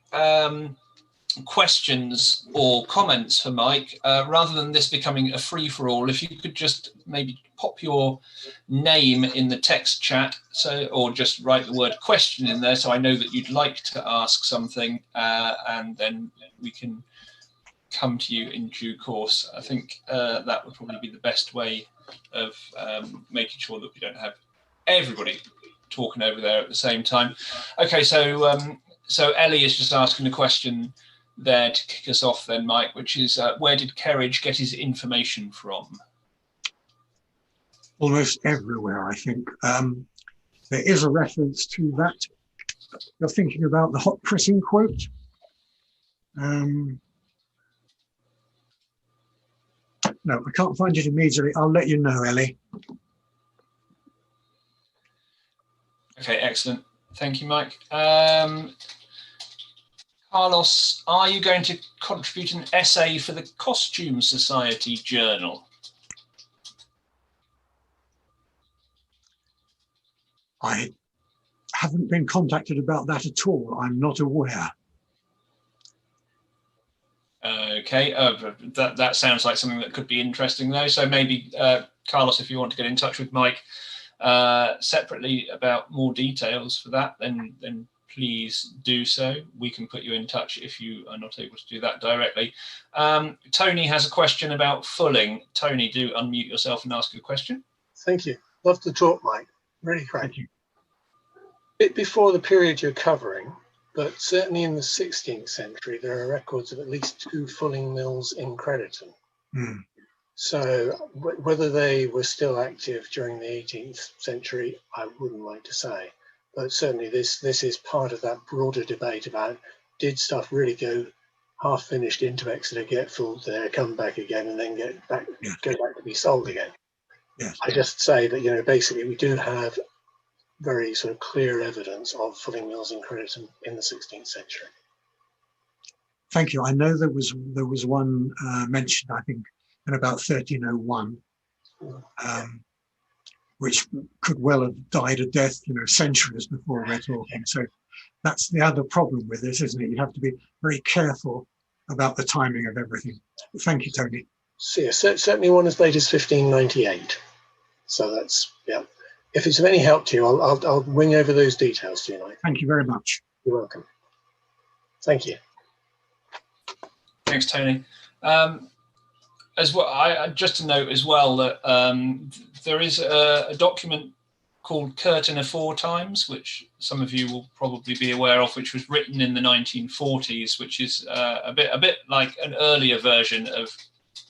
questions or comments for Mike, rather than this becoming a free-for-all, if you could just maybe pop your name in the text chat, or just write the word question in there so I know that you'd like to ask something, and then we can come to you in due course. I think that would probably be the best way of making sure that we don't have everybody talking over there at the same time. Okay, so Ellie is just asking a question there to kick us off then, Mike, which is where did Kerridge get his information from? Almost everywhere, I think. There is a reference to that. You're thinking about the hot pressing quote. No, I can't find it immediately. I'll let you know, Ellie. Okay, excellent. Thank you, Mike. Carlos, are you going to contribute an essay for the Costume Society Journal? I haven't been contacted about that at all. I'm not aware. Okay, that sounds like something that could be interesting, though. So maybe, Carlos, if you want to get in touch with Mike separately about more details for that, then please do so. We can put you in touch if you are not able to do that directly. Tony has a question about fulling. Tony, do unmute yourself and ask your question. Thank you. Love to talk, Mike. Really great. Thank you. Bit before the period you're covering, but certainly in the 16th century, there are records of at least 2 fulling mills in Crediton. Mm. So whether they were still active during the 18th century, I wouldn't like to say. But certainly this is part of that broader debate about, did stuff really go half finished into Exeter, get full there, come back again, and then go back to be sold again. Yes. I just say that, you know, basically we do have very sort of clear evidence of fulling mills in Crediton in the 16th century. Thank you. I know there was one mentioned, I think, in about 1301, which could well have died a death, you know, centuries before we're talking. So that's the other problem with this, isn't it? You have to be very careful about the timing of everything. Thank you, Tony. So yeah, certainly one as late as 1598. So that's, yeah. If it's of any help to you, I'll wing over those details to you, Mike. Thank you very much. You're welcome. Thank you. Thanks, Tony. As well, just to note as well that there is a document called Curtin Aforetimes, which some of you will probably be aware of, which was written in the 1940s, which is a bit like an earlier version of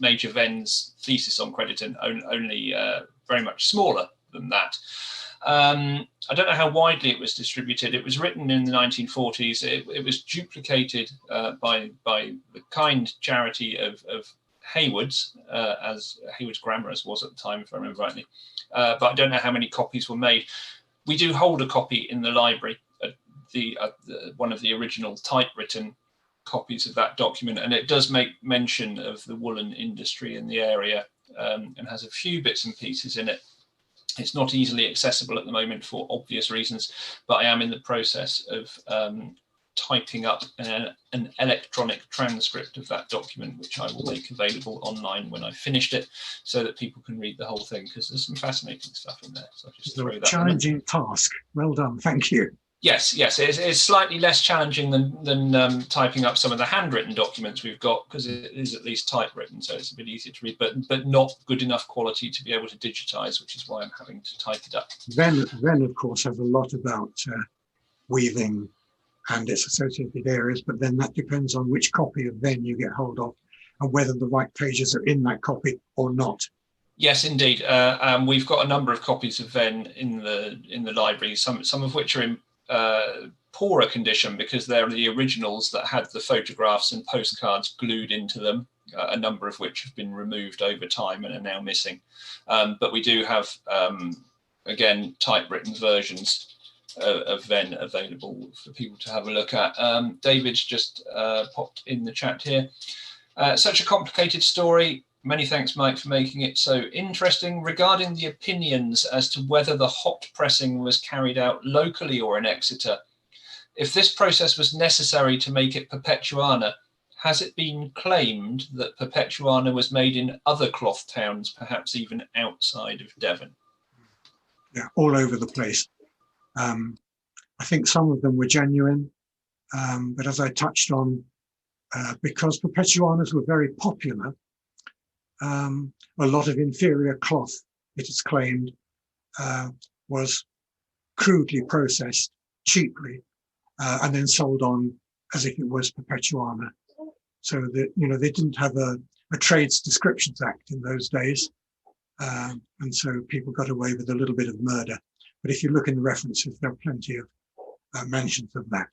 Major Venn's thesis on Crediton, only very much smaller than that. I don't know how widely it was distributed. It was written in the 1940s. It was duplicated by the kind charity of Hayward's, as Hayward's Grammar's was at the time, if I remember rightly. But I don't know how many copies were made. We do hold a copy in the library, one of the original typewritten copies of that document, and it does make mention of the woolen industry in the area, and has a few bits and pieces in it. It's not easily accessible at the moment for obvious reasons, but I am in the process of typing up an electronic transcript of that document, which I will make available online when I've finished it, so that people can read the whole thing, because there's some fascinating stuff in there. So I'll just throw that in. Challenging task. Well done. Thank you. Yes, it's slightly less challenging than typing up some of the handwritten documents we've got, because it is at least typewritten, so it's a bit easier to read, but not good enough quality to be able to digitize, which is why I'm having to type it up. Venn, of course, has a lot about weaving and its associated areas, but then that depends on which copy of Venn you get hold of and whether the right pages are in that copy or not. Yes, indeed. We've got a number of copies of Venn in the library, some of which are in poorer condition because they're the originals that had the photographs and postcards glued into them, a number of which have been removed over time and are now missing. But we do have, again, typewritten versions of Venn available for people to have a look at. David's just popped in the chat here. Such a complicated story. Many thanks, Mike, for making it so interesting. Regarding the opinions as to whether the hot pressing was carried out locally or in Exeter, if this process was necessary to make it Perpetuana, has it been claimed that Perpetuana was made in other cloth towns, perhaps even outside of Devon? Yeah, all over the place. I think some of them were genuine, but as I touched on, because Perpetuanas were very popular, a lot of inferior cloth, it is claimed, was crudely processed cheaply and then sold on as if it was Perpetuana. So that, you know, they didn't have a Trades Descriptions Act in those days, and so people got away with a little bit of murder. But if you look in the references, there are plenty of mentions of that.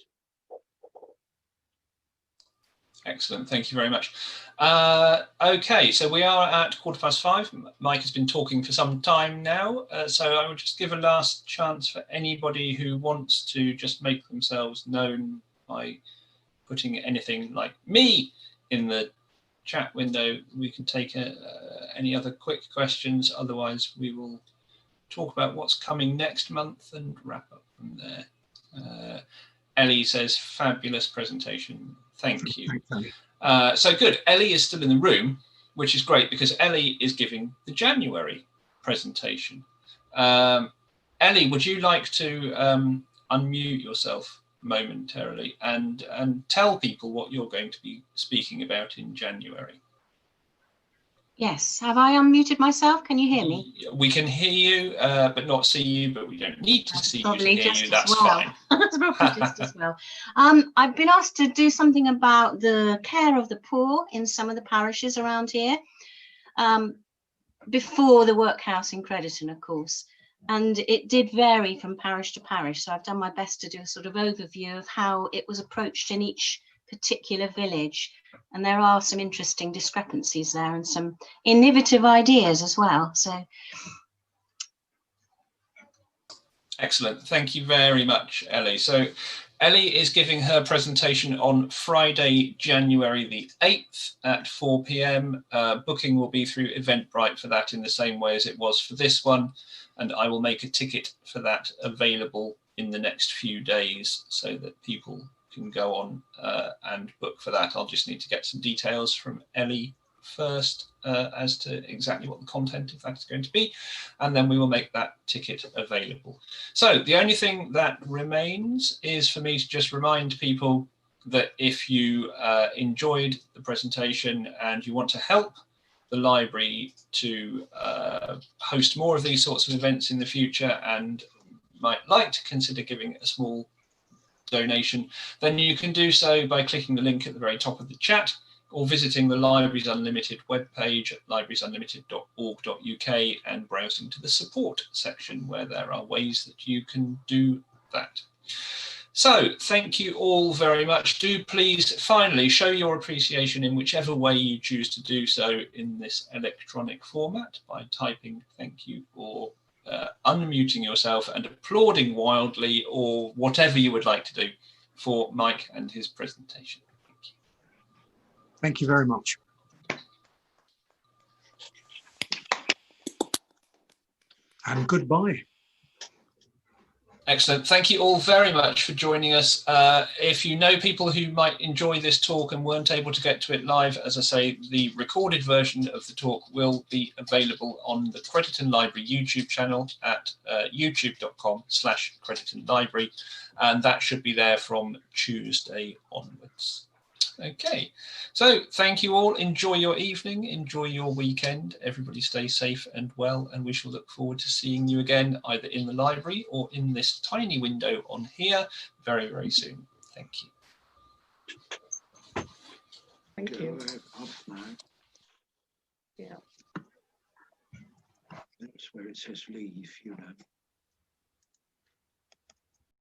Excellent, thank you very much. Okay, so we are at 5:15. Mike has been talking for some time now, so I will just give a last chance for anybody who wants to just make themselves known by putting anything like me in the chat window. We can take any other quick questions, otherwise we will talk about what's coming next month and wrap up from there. Ellie says, fabulous presentation. Thank you. So good. Ellie is still in the room, which is great because Ellie is giving the January presentation. Ellie, would you like to unmute yourself momentarily and tell people what you're going to be speaking about in January? Yes. Have I unmuted myself? Can you hear me? We can hear you, but not see you, but we don't need to see you to hear you. That's fine. That's probably just as well. I've been asked to do something about the care of the poor in some of the parishes around here, before the workhouse in Crediton, of course. And it did vary from parish to parish. So I've done my best to do a sort of overview of how it was approached in each particular village. And there are some interesting discrepancies there and some innovative ideas as well. So, excellent. Thank you very much, Ellie. So Ellie is giving her presentation on Friday, January the 8th at 4 p.m. Booking will be through Eventbrite for that in the same way as it was for this one. And I will make a ticket for that available in the next few days so that people can go on and book for that. I'll just need to get some details from Ellie first as to exactly what the content of that is going to be, and then we will make that ticket available. So the only thing that remains is for me to just remind people that if you enjoyed the presentation and you want to help the library to host more of these sorts of events in the future and might like to consider giving a small donation, then you can do so by clicking the link at the very top of the chat or visiting the Libraries Unlimited webpage at librariesunlimited.org.uk and browsing to the support section where there are ways that you can do that. So thank you all very much. Do please finally show your appreciation in whichever way you choose to do so in this electronic format by typing thank you or unmuting yourself and applauding wildly or whatever you would like to do for Mike and his presentation. Thank you. Thank you very much. And goodbye. Excellent. Thank you all very much for joining us. If you know people who might enjoy this talk and weren't able to get to it live, as I say, the recorded version of the talk will be available on the Crediton Library YouTube channel at youtube.com/Crediton Library, and that should be there from Tuesday onwards. Okay, so thank you all. Enjoy your evening, enjoy your weekend. Everybody stay safe and well, and we shall look forward to seeing you again either in the library or in this tiny window on here very, very soon. Thank you. thank you. Yeah. That's where it says leave, you know.